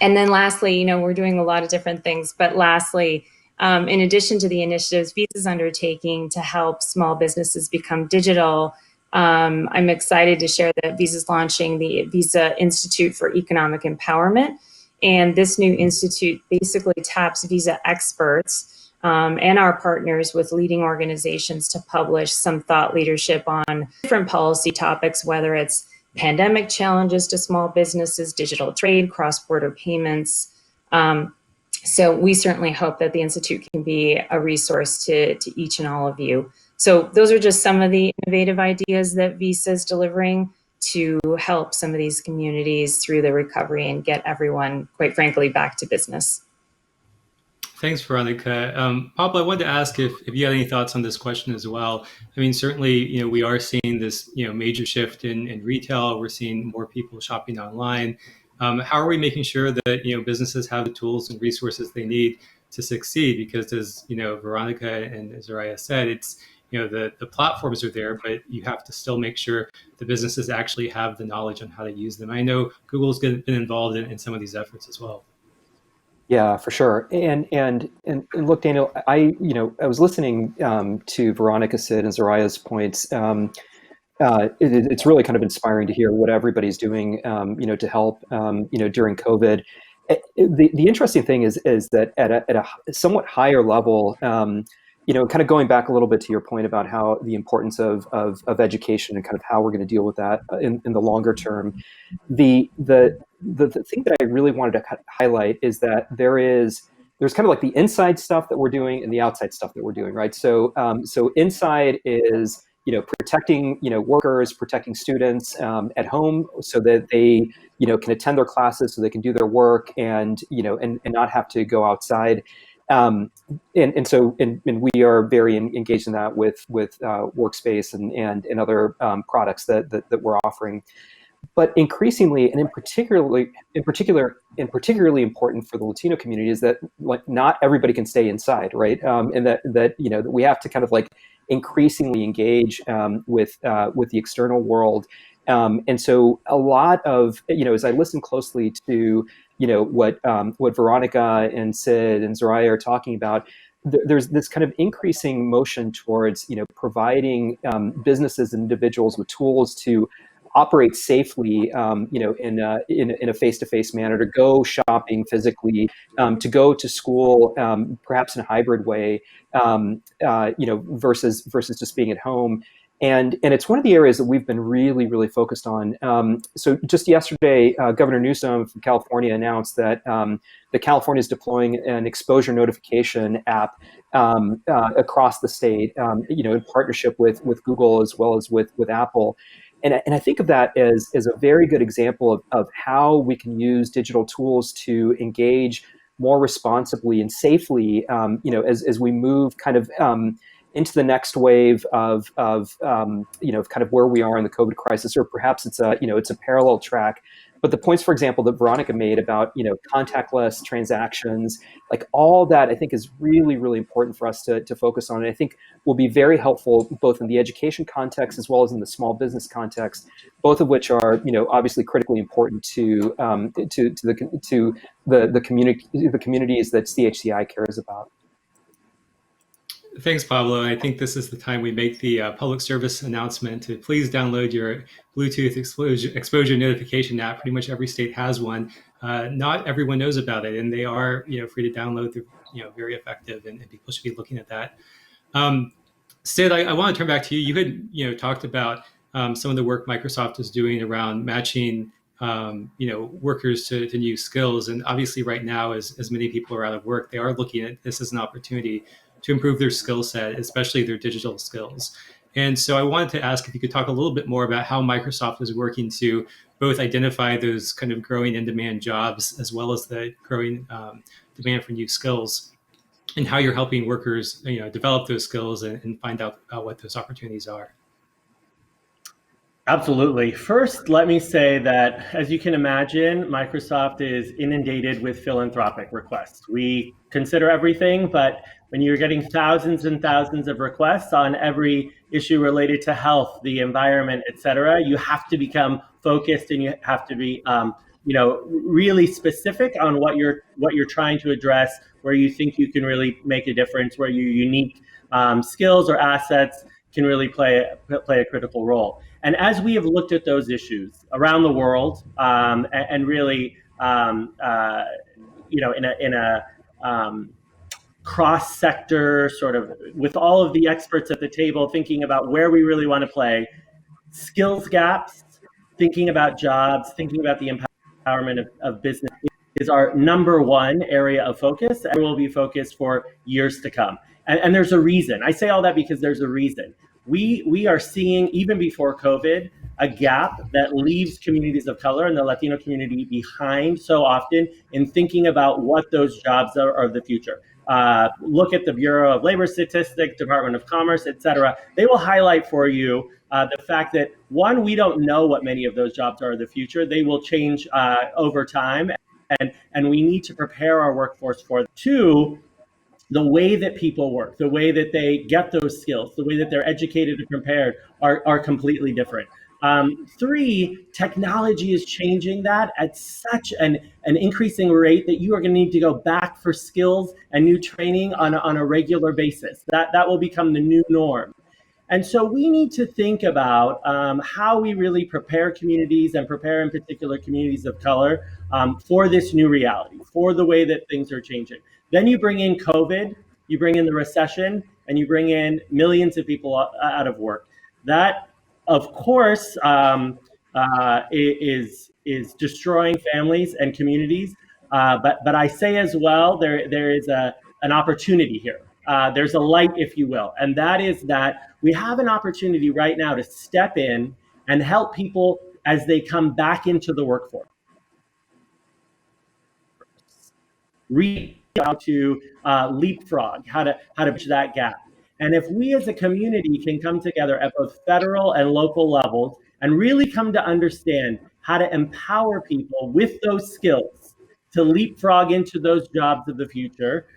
then lastly, we're doing a lot of different things, but lastly, in addition to the initiatives Visa's undertaking to help small businesses become digital, I'm excited to share that Visa's launching the Visa Institute for Economic Empowerment. And this new institute basically taps Visa experts and our partners with leading organizations to publish some thought leadership on different policy topics, whether it's pandemic challenges to small businesses, digital trade, cross-border payments. So we certainly hope that the Institute can be a resource to each and all of you. So those are just some of the innovative ideas that Visa is delivering to help some of these communities through the recovery and get everyone, quite frankly, back to business. Thanks, Veronica. Pablo, I wanted to ask if you had any thoughts on this question as well. I mean, certainly, we are seeing this, major shift in retail. We're seeing more people shopping online. How are we making sure that, businesses have the tools and resources they need to succeed? Because as, Veronica and as Ariah said, it's, the platforms are there, but you have to still make sure the businesses actually have the knowledge on how to use them. I know Google's been involved in some of these efforts as well. Yeah, for sure. And look, Daniel, I was listening to Veronica, Sid, and Zariah's points. It's really kind of inspiring to hear what everybody's doing, to help, during COVID. The interesting thing is that at a somewhat higher level, kind of going back a little bit to your point about how the importance of education and kind of how we're going to deal with that in the longer term. The thing that I really wanted to highlight is that there's kind of like the inside stuff that we're doing and the outside stuff that we're doing, right? So inside is protecting workers, protecting students at home so that they can attend their classes, so they can do their work and not have to go outside. And we are very engaged in that with Workspace and other products that we're offering. But increasingly, and particularly important for the Latino community is that not everybody can stay inside, right? And that we have to kind of increasingly engage with the external world. And so a lot of as I listen closely to what Veronica and Sid and Zariah are talking about, there's this kind of increasing motion towards providing businesses and individuals with tools to operate safely, in a face-to-face manner, to go shopping physically, to go to school, perhaps in a hybrid way, versus just being at home. And it's one of the areas that we've been really focused on. So just yesterday, Governor Newsom from California announced that California is deploying an exposure notification app across the state, in partnership with Google as well as with Apple. And I think of that as a very good example of how we can use digital tools to engage more responsibly and safely, as we move kind of into the next wave of kind of where we are in the COVID crisis, or perhaps it's a parallel track. But the points, for example, that Veronica made about contactless transactions, like all that, I think is really important for us to focus on. And I think will be very helpful both in the education context as well as in the small business context, both of which are obviously critically important to the communities that CHCI cares about. Thanks, Pablo. I think this is the time we make the public service announcement to please download your Bluetooth exposure notification app. Pretty much every state has one. Not everyone knows about it, and they are free to download. They're very effective, and people should be looking at that. Sid, I want to turn back to you. You had talked about some of the work Microsoft is doing around matching workers to new skills, and obviously right now, as many people are out of work, they are looking at this as an opportunity to improve their skill set, especially their digital skills. And so I wanted to ask if you could talk a little bit more about how Microsoft is working to both identify those kind of growing in-demand jobs as well as the growing demand for new skills, and how you're helping workers develop those skills and find out what those opportunities are. Absolutely. First, let me say that, as you can imagine, Microsoft is inundated with philanthropic requests. We consider everything, but when you're getting thousands and thousands of requests on every issue related to health, the environment, et cetera, you have to become focused, and you have to be really specific on what you're trying to address, where you think you can really make a difference, where your unique skills or assets can really play a critical role. And as we have looked at those issues around the world, and really, in a cross-sector sort of, with all of the experts at the table, thinking about where we really want to play, skills gaps, thinking about jobs, thinking about the empowerment of business is our number one area of focus, and will be focused for years to come. And there's a reason. I say all that because there's a reason. We are seeing, even before COVID, a gap that leaves communities of color and the Latino community behind so often in thinking about what those jobs are of the future. Look at the Bureau of Labor Statistics, Department of Commerce, et cetera. They will highlight for you the fact that, one, we don't know what many of those jobs are of the future. They will change over time, and we need to prepare our workforce for them. Two, the way that people work, the way that they get those skills, the way that they're educated and prepared are completely different. Three, technology is changing that at such an increasing rate that you are going to need to go back for skills and new training on a regular basis. That will become the new norm. And so we need to think about how we really prepare communities, and prepare in particular communities of color, for this new reality, for the way that things are changing. Then you bring in COVID, you bring in the recession, and you bring in millions of people out of work. That, of course, is destroying families and communities. But I say as well, there is an opportunity here. There's a light, if you will, and that is that we have an opportunity right now to step in and help people as they come back into the workforce. How to leapfrog, how to bridge that gap. And if we as a community can come together at both federal and local levels and really come to understand how to empower people with those skills to leapfrog into those jobs of the future,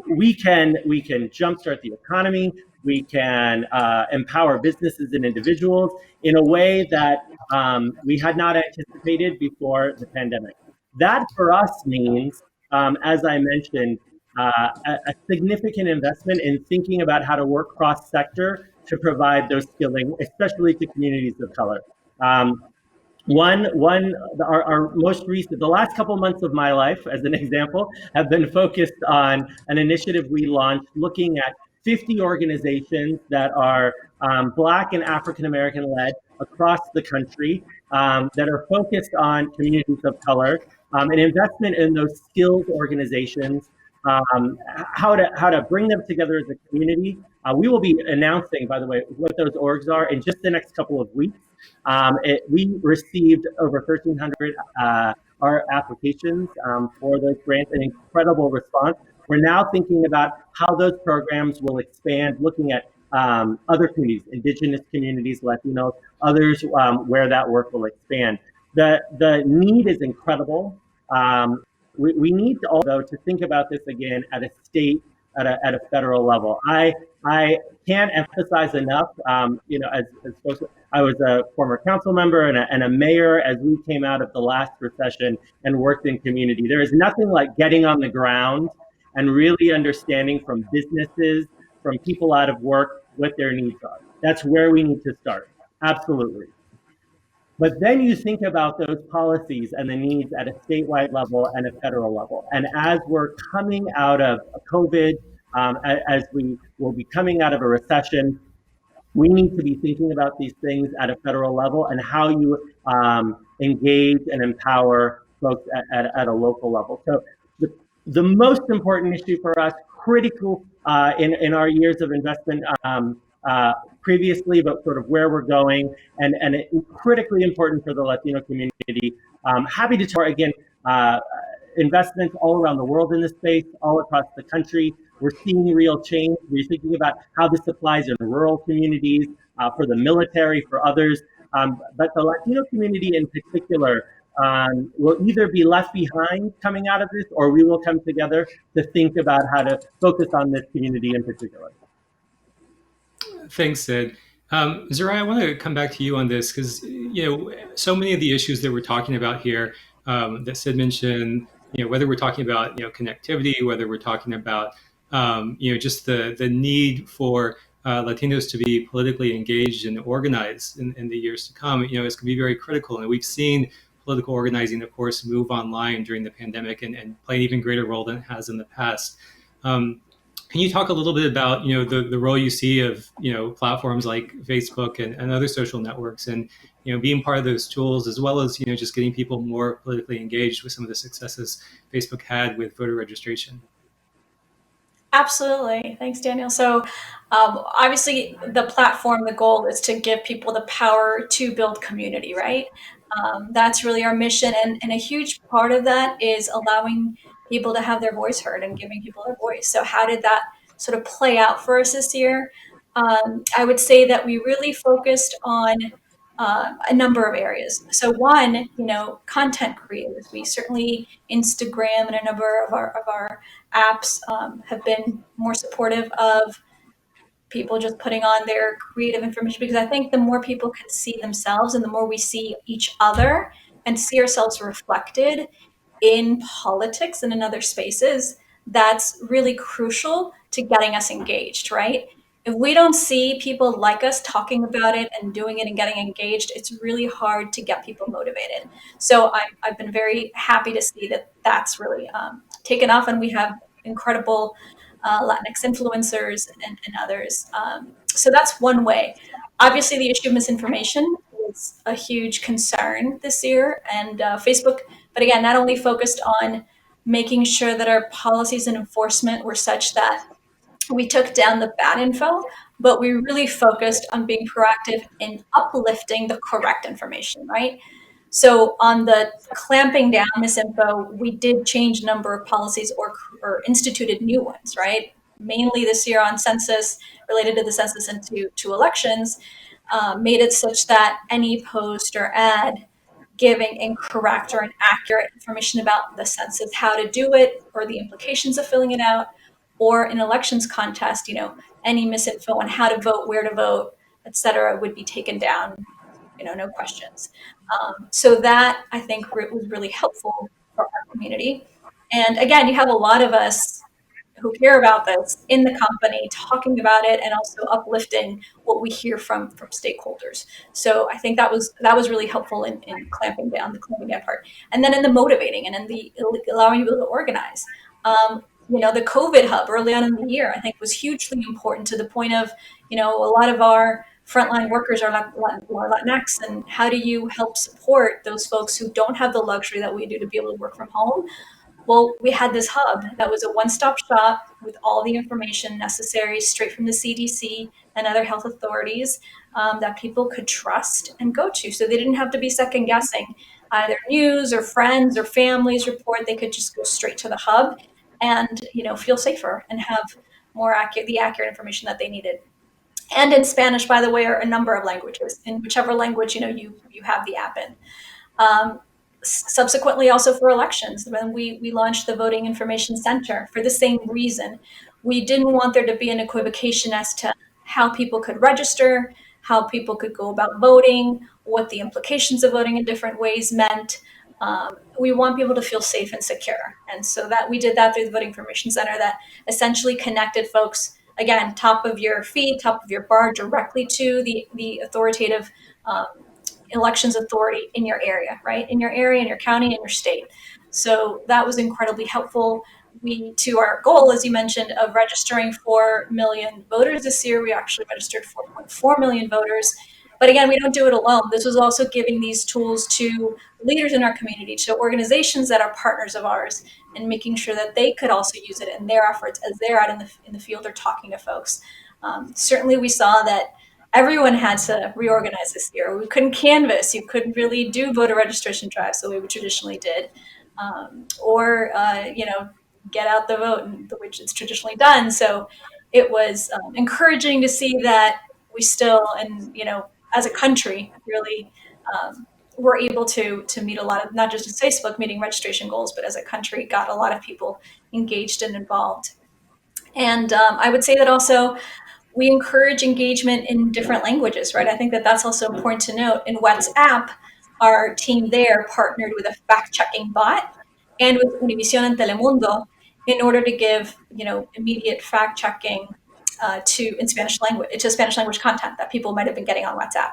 we can jumpstart the economy. We can empower businesses and individuals in a way that we had not anticipated before the pandemic. That for us means, as I mentioned, a significant investment in thinking about how to work cross-sector to provide those skilling, especially to communities of color. Our most recent, the last couple months of my life, as an example, have been focused on an initiative we launched looking at 50 organizations that are Black and African American led across the country that are focused on communities of color, an investment in those skilled organizations, how to bring them together as a community. We will be announcing, by the way, what those orgs are in just the next couple of weeks. We received over 1,300 our applications for those grants, an incredible response. We're now thinking about how those programs will expand, looking at other communities, indigenous communities, Latinos, others where that work will expand. The need is incredible. We need to also to think about this again at a state, at a federal level. I can't emphasize enough, as folks, I was a former council member and a mayor as we came out of the last recession and worked in community. There is nothing like getting on the ground and really understanding from businesses, from people out of work, what their needs are. That's where we need to start. Absolutely. But then you think about those policies and the needs at a statewide level and a federal level. And as we're coming out of COVID, as we will be coming out of a recession, we need to be thinking about these things at a federal level and how you engage and empower folks at a local level. So the most important issue for us, critical in our years of investment previously, but sort of where we're going, and critically important for the Latino community. Happy to talk again, investments all around the world in this space, all across the country. We're seeing real change. We're thinking about how this applies in rural communities, for the military, for others. But the Latino community in particular will either be left behind coming out of this, or we will come together to think about how to focus on this community in particular. Thanks, Sid. Zariah, I want to come back to you on this because, so many of the issues that we're talking about here that Sid mentioned, whether we're talking about, connectivity, whether we're talking about, just the need for Latinos to be politically engaged and organized in the years to come, is going to be very critical. And we've seen political organizing, of course, move online during the pandemic and play an even greater role than it has in the past. Can you talk a little bit about, the role you see of, platforms like Facebook and other social networks and, being part of those tools, as well as, just getting people more politically engaged with some of the successes Facebook had with voter registration? Absolutely. Thanks, Daniel. So obviously the platform, the goal is to give people the power to build community, right? That's really our mission. And a huge part of that is allowing people to have their voice heard and giving people their voice. So how did that sort of play out for us this year? I would say that we really focused on a number of areas. So one, content creators. We certainly, Instagram and a number of our apps have been more supportive of people just putting on their creative information, because I think the more people can see themselves and the more we see each other and see ourselves reflected in politics and in other spaces, that's really crucial to getting us engaged, right? If we don't see people like us talking about it and doing it and getting engaged, it's really hard to get people motivated. So I've been very happy to see that that's really taken off, and we have incredible Latinx influencers and others. So that's one way. Obviously, the issue of misinformation is a huge concern this year, and Facebook, but again, not only focused on making sure that our policies and enforcement were such that we took down the bad info, but we really focused on being proactive in uplifting the correct information, right? So on the clamping down misinfo, we did change a number of policies or instituted new ones, right? Mainly this year on census, related to the census and to elections, made it such that any post or ad giving incorrect or inaccurate information about the census, how to do it, or the implications of filling it out, or an elections contest, any misinfo on how to vote, where to vote, et cetera, would be taken down, no questions. So that, I think, was really helpful for our community. And again, you have a lot of us who care about this in the company talking about it and also uplifting what we hear from stakeholders. So I think that was really helpful in clamping down the part. And then in the motivating and in the allowing people to organize. the COVID hub early on in the year, I think was hugely important, to the point of, a lot of our frontline workers are Latinx, and how do you help support those folks who don't have the luxury that we do to be able to work from home? Well, we had this hub that was a one-stop shop with all the information necessary straight from the CDC and other health authorities, that people could trust and go to. So they didn't have to be second guessing either news or friends or families report. They could just go straight to the hub and, feel safer and have the accurate information that they needed. And in Spanish, by the way, are a number of languages, in whichever language, you have the app in. Subsequently, also for elections, when we launched the Voting Information Center for the same reason. We didn't want there to be an equivocation as to how people could register, how people could go about voting, what the implications of voting in different ways meant. We want people to feel safe and secure. And so that we did that through the Voting Information Center, that essentially connected folks, again, top of your feed, top of your bar, directly to the authoritative elections authority in your area, right? In your area, in your county, in your state. So that was incredibly helpful. To our goal, as you mentioned, of registering 4 million voters this year, we actually registered 4.4 million voters. But again, we don't do it alone. This was also giving these tools to leaders in our community, to organizations that are partners of ours, and making sure that they could also use it in their efforts as they're out in the field or talking to folks. Certainly, we saw that everyone had to reorganize this year. We couldn't canvass. You couldn't really do voter registration drives the way we traditionally did, or get out the vote, which it's traditionally done. So it was encouraging to see that we still, and as a country, really were able to meet a lot of, not just Facebook meeting registration goals, but as a country got a lot of people engaged and involved. And I would say that also we encourage engagement in different languages, right? I think that that's also important to note. In WhatsApp, our team there partnered with a fact-checking bot and with Univision and Telemundo in order to give, immediate fact-checking to Spanish language content that people might have been getting on WhatsApp.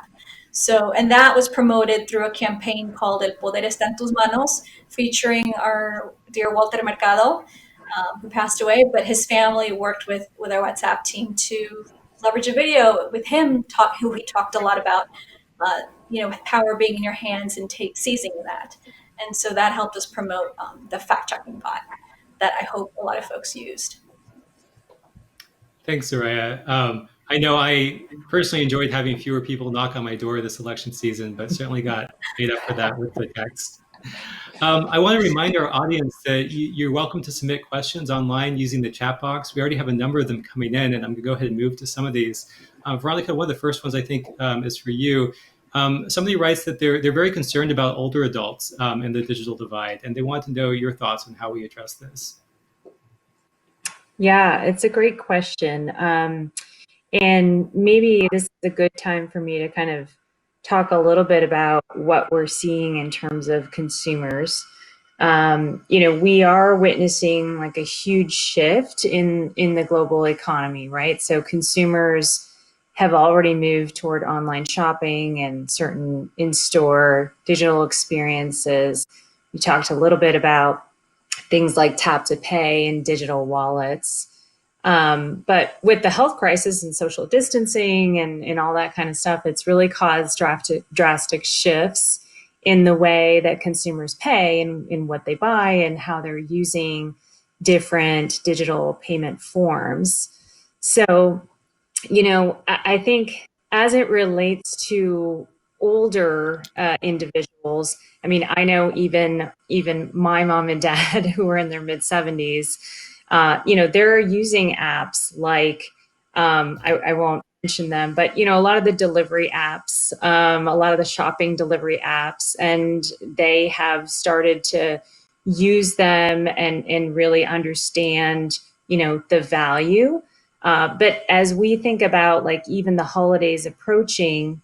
So, and that was promoted through a campaign called El Poder Está en Tus Manos, featuring our dear Walter Mercado, who passed away, but his family worked with our WhatsApp team to leverage a video with him, who he talked a lot about, power being in your hands and seizing that. And so that helped us promote the fact-checking bot that I hope a lot of folks used. Thanks, Ariah. I know I personally enjoyed having fewer people knock on my door this election season, but certainly got made up for that with the text. I want to remind our audience that you're welcome to submit questions online using the chat box. We already have a number of them coming in, and I'm going to go ahead and move to some of these. Veronica, one of the first ones I think is for you. Somebody writes that they're very concerned about older adults and the digital divide, and they want to know your thoughts on how we address this. Yeah, it's a great question. And maybe this is a good time for me to kind of talk a little bit about what we're seeing in terms of consumers. We are witnessing like a huge shift in the global economy, right? So consumers have already moved toward online shopping and certain in-store digital experiences. We talked a little bit about things like tap to pay and digital wallets. But with the health crisis and social distancing and all that kind of stuff, it's really caused drastic shifts in the way that consumers pay and in what they buy and how they're using different digital payment forms. So, I think as it relates to older individuals, I mean, I know even my mom and dad who are in their mid-70s, they're using apps like, I won't mention them, but, a lot of the delivery apps, a lot of the shopping delivery apps, and they have started to use them and really understand, the value. But as we think about like even the holidays approaching,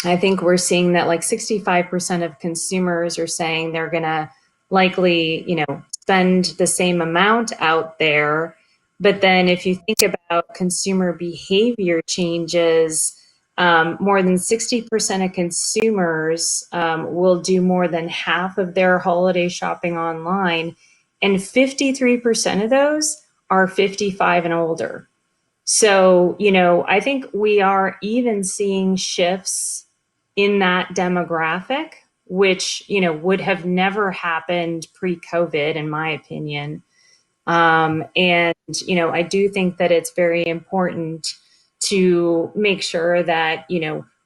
I think we're seeing that like 65% of consumers are saying they're going to likely, spend the same amount out there. But then if you think about consumer behavior changes, more than 60% of consumers will do more than half of their holiday shopping online. And 53% of those are 55 and older. So, I think we are even seeing shifts in that demographic, which, would have never happened pre-COVID, in my opinion. And, I do think that it's very important to make sure that,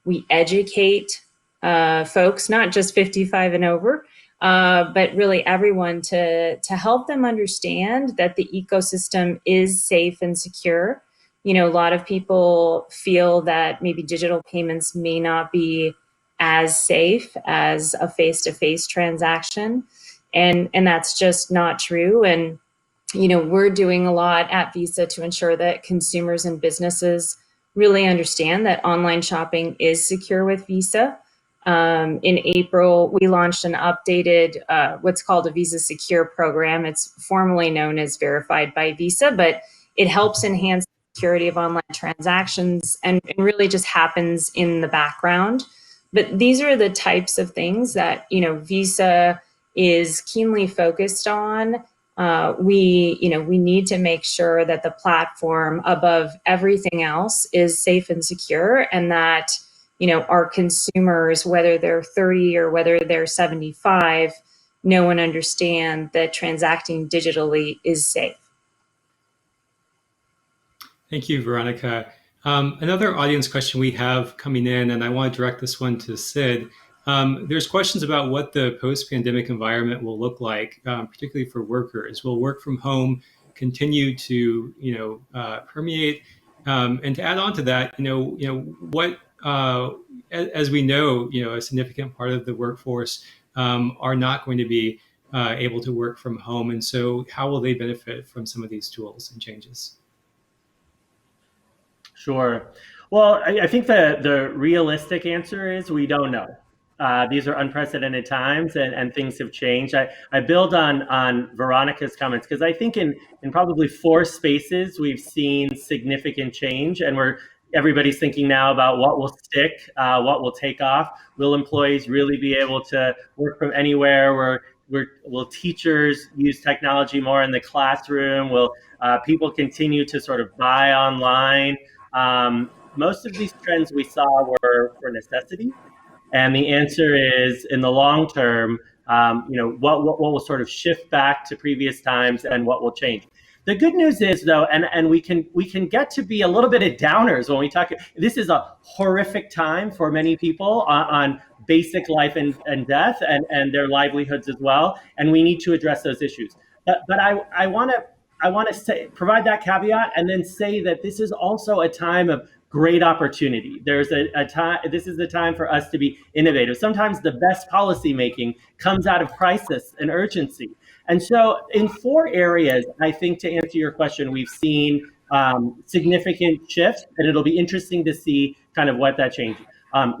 we educate folks, not just 55 and over, but really everyone to help them understand that the ecosystem is safe and secure. A lot of people feel that maybe digital payments may not be as safe as a face-to-face transaction. And that's just not true. And we're doing a lot at Visa to ensure that consumers and businesses really understand that online shopping is secure with Visa. In April, we launched an updated, what's called a Visa Secure program. It's formally known as Verified by Visa, but it helps enhance the security of online transactions and really just happens in the background. But these are the types of things that, Visa is keenly focused on. We need to make sure that the platform above everything else is safe and secure, and that, our consumers, whether they're 30 or whether they're 75, know and understand that transacting digitally is safe. Thank you, Veronica. Another audience question we have coming in, and I want to direct this one to Sid. There's questions about what the post-pandemic environment will look like, particularly for workers. Will work from home continue to, permeate? And to add on to that, what, as we know, a significant part of the workforce are not going to be able to work from home. And so how will they benefit from some of these tools and changes? Sure. Well, I think the realistic answer is we don't know. These are unprecedented times, and things have changed. I build on Veronica's comments because I think in probably 4 spaces we've seen significant change, and everybody's thinking now about what will stick, what will take off. Will employees really be able to work from anywhere? Will teachers use technology more in the classroom? Will people continue to sort of buy online? Most of these trends we saw were for necessity. And the answer is, in the long term, what will sort of shift back to previous times and what will change. The good news is, though, and we can get to be a little bit of downers when we talk. This is a horrific time for many people on basic life and death and their livelihoods as well. And we need to address those issues. But I want to provide that caveat and then say that this is also a time of great opportunity. There's a time. This is the time for us to be innovative. Sometimes the best policy making comes out of crisis and urgency. And so, in 4 areas, I think to answer your question, we've seen significant shifts, and it'll be interesting to see kind of what that changes.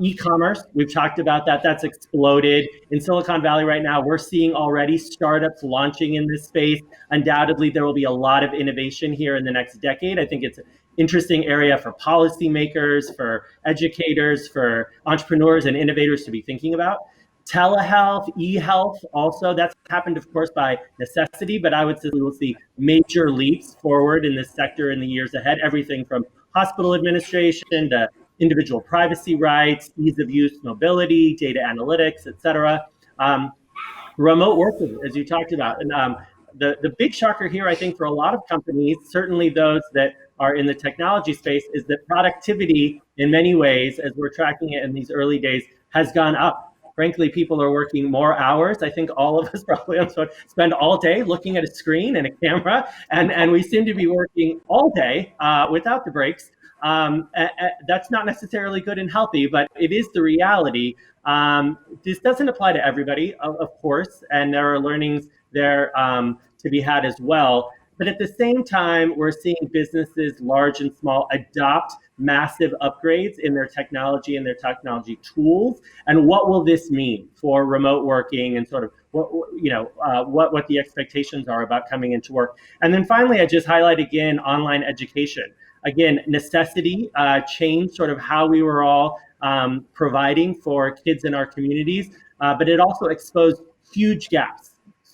E-commerce, we've talked about that. That's exploded in Silicon Valley right now. We're seeing already startups launching in this space. Undoubtedly, there will be a lot of innovation here in the next decade. I think it's an interesting area for policymakers, for educators, for entrepreneurs and innovators to be thinking about. Telehealth, e-health, also that's happened, of course, by necessity, but I would say we will see major leaps forward in this sector in the years ahead. Everything from hospital administration to individual privacy rights, ease of use, mobility, data analytics, et cetera. Remote working, as you talked about. And the big shocker here, I think, for a lot of companies, certainly those that are in the technology space, is that productivity in many ways, as we're tracking it in these early days, has gone up. Frankly, people are working more hours. I think all of us probably spend all day looking at a screen and a camera, and we seem to be working all day without the breaks. That's not necessarily good and healthy, but it is the reality. This doesn't apply to everybody, of course, and there are learnings there to be had as well. But at the same time, we're seeing businesses, large and small, adopt massive upgrades in their technology and their technology tools. And what will this mean for remote working and sort of what the expectations are about coming into work? And then finally, I just highlight again online education. Again, necessity changed sort of how we were all providing for kids in our communities, but it also exposed huge gaps.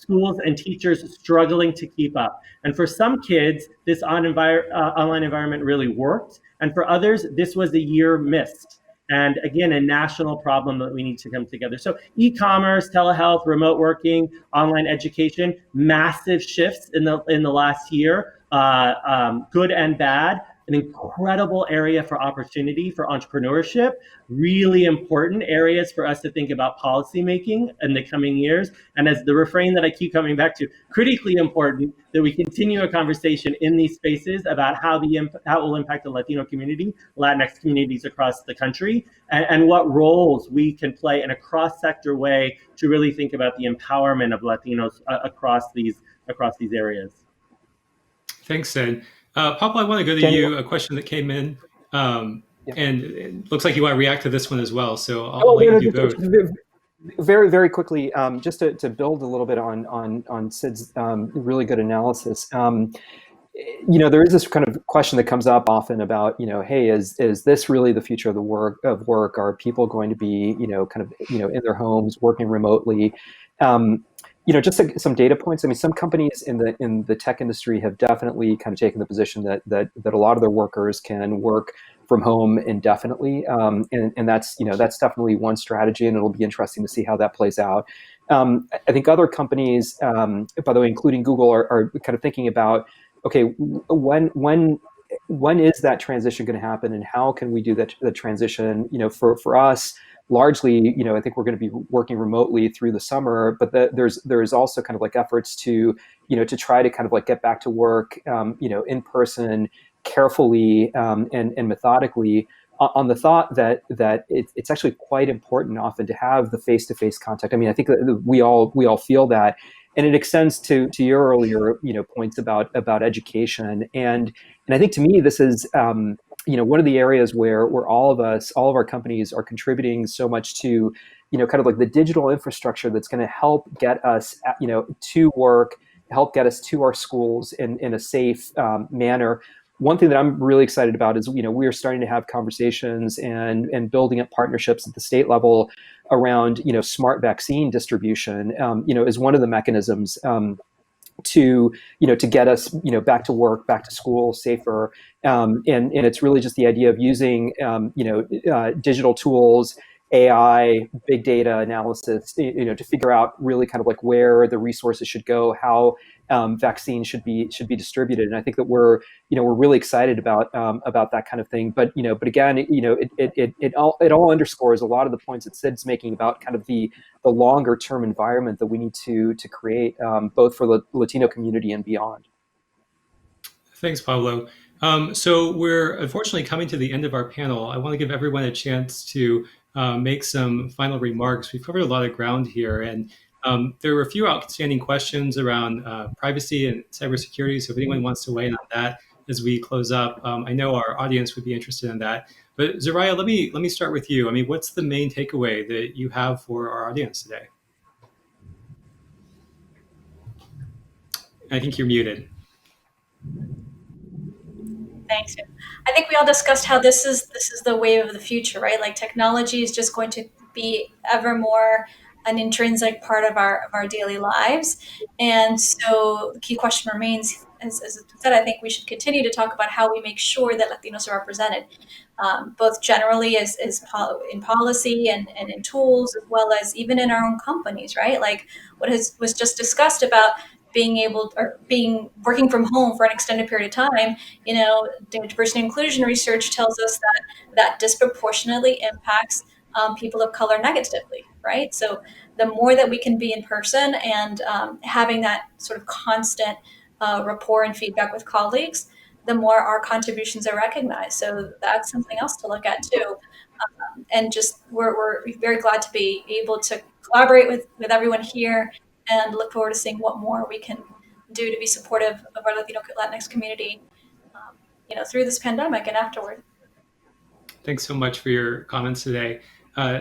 schools and teachers struggling to keep up. And for some kids, this online environment really worked. And for others, this was a year missed. And again, a national problem that we need to come together. So e-commerce, telehealth, remote working, online education, massive shifts in the last year, good and bad. An incredible area for opportunity for entrepreneurship, really important areas for us to think about policy making in the coming years. And as the refrain that I keep coming back to, critically important that we continue a conversation in these spaces about how it will impact the Latino community, Latinx communities across the country, and what roles we can play in a cross-sector way to really think about the empowerment of Latinos across these areas. Thanks, Sid. Pablo, I want to go to Daniel. you, a question that came in, and Yeah. it looks like you want to react to this one as well, so I'll let you do both. Very, very quickly, just to build a little bit on Sid's really good analysis. There is this kind of question that comes up often about, hey, is this really the future of the work? Are people going to be, in their homes working remotely? Just some data points. I mean, some companies in the tech industry have definitely kind of taken the position that a lot of their workers can work from home indefinitely, and that's definitely one strategy, and it'll be interesting to see how that plays out. I think other companies, by the way, including Google, are kind of thinking about, okay, when is that transition going to happen, and how can we do the transition? For us, largely, I think we're going to be working remotely through the summer, but there's also kind of like efforts to try to kind of like get back to work, in person, carefully and methodically, on the thought that it's actually quite important often to have the face-to-face contact. I mean, I think that we all feel that, and it extends to your earlier points about education, and I think to me this is one of the areas where all of our companies are contributing so much to, kind of like the digital infrastructure that's going to help get us, to work, help get us to our schools in a safe manner. One thing that I'm really excited about is, we are starting to have conversations and building up partnerships at the state level around, smart vaccine distribution, is one of the mechanisms to get us back to work, back to school safer, and it's really just the idea of using digital tools, AI, big data analysis, to figure out really kind of like where the resources should go, how vaccines should be distributed. And I think that we're really excited about that kind of thing. But again, it all underscores a lot of the points that Sid's making about kind of the longer term environment that we need to create, both for the Latino community and beyond. Thanks, Pablo. So we're unfortunately coming to the end of our panel. I want to give everyone a chance to make some final remarks. We've covered a lot of ground here, and there were a few outstanding questions around privacy and cybersecurity. So if anyone wants to weigh in on that as we close up, I know our audience would be interested in that. But Ariah, let me start with you. I mean, what's the main takeaway that you have for our audience today? I think you're muted. Thanks. I think we all discussed how this is the wave of the future, right? Like technology is just going to be ever more an intrinsic part of our daily lives. And so the key question remains, as I said, I think we should continue to talk about how we make sure that Latinos are represented, both generally as in policy and in tools, as well as even in our own companies, right? Like what was just discussed about working from home for an extended period of time. Diversity and inclusion research tells us that disproportionately impacts people of color negatively, right? So the more that we can be in person and having that sort of constant rapport and feedback with colleagues, the more our contributions are recognized. So that's something else to look at too. And just we're very glad to be able to collaborate with everyone here, and look forward to seeing what more we can do to be supportive of our Latinx community, through this pandemic and afterward. Thanks so much for your comments today.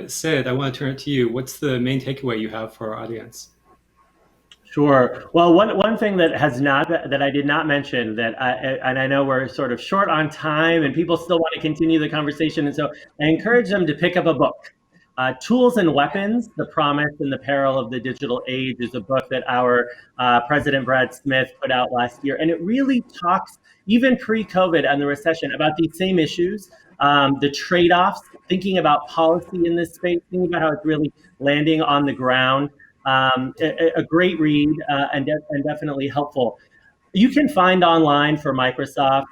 Sid, I want to turn it to you. What's the main takeaway you have for our audience? Sure. Well, one thing that I did not mention and I know we're sort of short on time and people still want to continue the conversation, and so I encourage them to pick up a book. Tools and Weapons, The Promise and the Peril of the Digital Age is a book that our President Brad Smith put out last year. And it really talks, even pre-COVID and the recession, about these same issues, the trade-offs, thinking about policy in this space, thinking about how it's really landing on the ground. A great read and definitely helpful. You can find online for Microsoft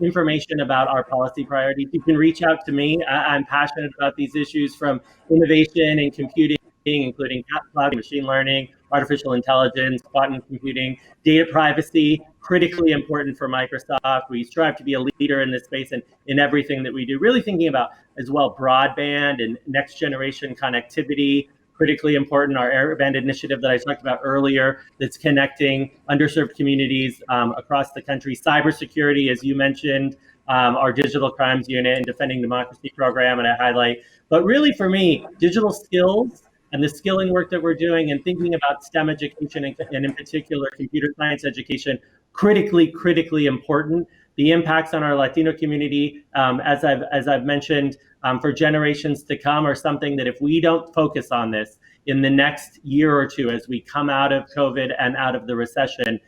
information about our policy priorities. You can reach out to me. I'm passionate about these issues, from innovation and computing, including cloud, machine learning, artificial intelligence, quantum computing, data privacy, critically important for Microsoft. We strive to be a leader in this space and in everything that we do. Really thinking about as well broadband and next generation connectivity, critically important. Our Airband initiative that I talked about earlier, that's connecting underserved communities across the country. Cybersecurity, as you mentioned, our digital crimes unit and defending democracy program, and I highlight. But really for me, digital skills and the skilling work that we're doing and thinking about STEM education and in particular computer science education, critically important. The impacts on our Latino community, as I've mentioned, for generations to come, are something that if we don't focus on this in the next year or two, as we come out of COVID and out of the recession,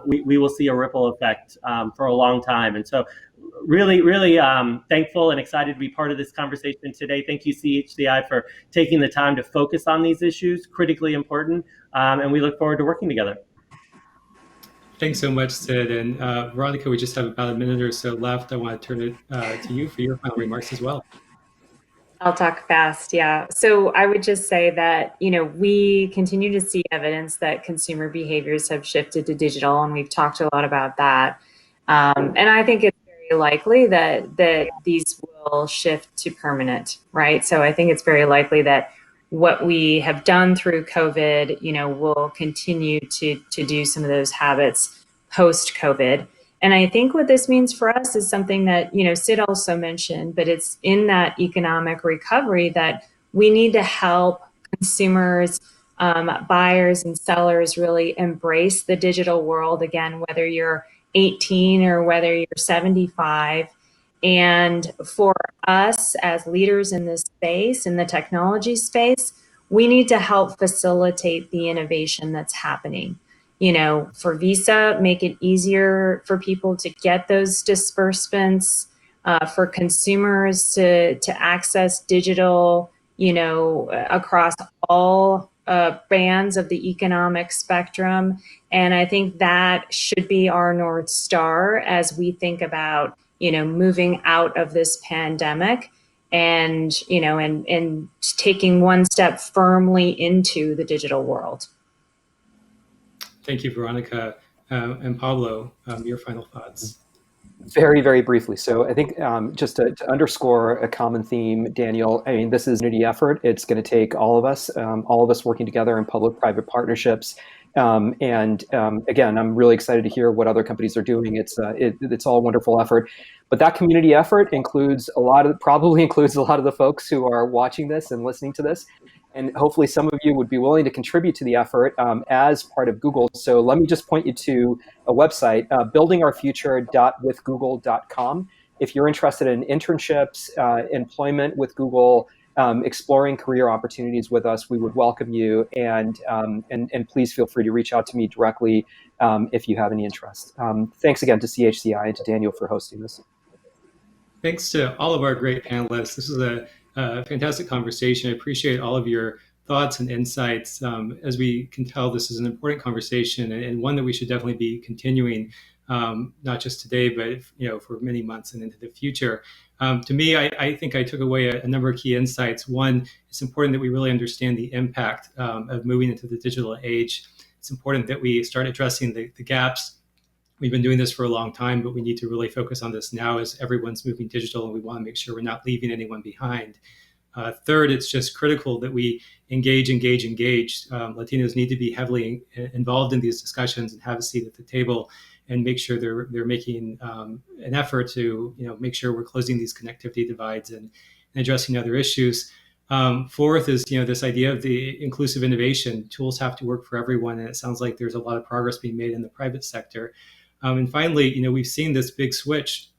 we will see a ripple effect for a long time. And so really thankful and excited to be part of this conversation today. Thank you, CHCI, for taking the time to focus on these issues, critically important, and we look forward to working together. Thanks so much, Sid. And Veronica, we just have about a minute or so left. I want to turn it to you for your final remarks as well. I'll talk fast. Yeah. So I would just say that, we continue to see evidence that consumer behaviors have shifted to digital, and we've talked a lot about that. And I think it's very likely that these will shift to permanent, right? So I think it's very likely that what we have done through COVID, will continue to do some of those habits post-COVID. And I think what this means for us is something that, Sid also mentioned, but it's in that economic recovery that we need to help consumers, buyers and sellers really embrace the digital world again, whether you're 18 or whether you're 75. And for us as leaders in this space, in the technology space, we need to help facilitate the innovation that's happening. For Visa, make it easier for people to get those disbursements, for consumers to access digital, across all bands of the economic spectrum. And I think that should be our North Star as we think about, moving out of this pandemic and, and taking one step firmly into the digital world. Thank you, Veronica. And Pablo, your final thoughts. Very, very briefly. So I think just to underscore a common theme, Daniel, I mean, this is a unity effort. It's going to take all of us working together in public-private partnerships. And again, I'm really excited to hear what other companies are doing. It's all a wonderful effort. But that community effort probably includes a lot of the folks who are watching this and listening to this. And hopefully some of you would be willing to contribute to the effort as part of Google. So let me just point you to a website, buildingourfuture.withgoogle.com. If you're interested in internships, employment with Google, exploring career opportunities with us, we would welcome you. And please feel free to reach out to me directly if you have any interest. Thanks again to CHCI and to Daniel for hosting this. Thanks to all of our great panelists. This is a fantastic conversation. I appreciate all of your thoughts and insights. As we can tell, this is an important conversation and one that we should definitely be continuing, not just today, but for many months and into the future. To me, I think I took away a number of key insights. One, it's important that we really understand the impact of moving into the digital age. It's important that we start addressing the gaps. We've been doing this for a long time, but we need to really focus on this now as everyone's moving digital, and we want to make sure we're not leaving anyone behind. Third, it's just critical that we engage. Latinos need to be heavily involved in these discussions and have a seat at the table and make sure they're making an effort to make sure we're closing these connectivity divides and addressing other issues. Fourth is this idea of the inclusive innovation. Tools have to work for everyone, and it sounds like there's a lot of progress being made in the private sector. And finally, we've seen this big switch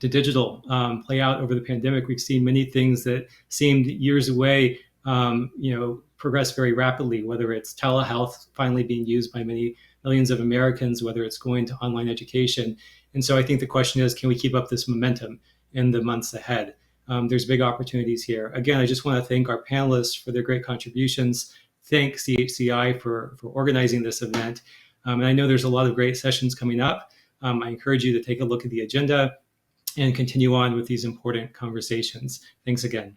to digital play out over the pandemic. We've seen many things that seemed years away, progress very rapidly, whether it's telehealth finally being used by many millions of Americans, whether it's going to online education. And so I think the question is, can we keep up this momentum in the months ahead? There's big opportunities here. Again, I just want to thank our panelists for their great contributions. Thank CHCI for organizing this event. And I know there's a lot of great sessions coming up. I encourage you to take a look at the agenda and continue on with these important conversations. Thanks again.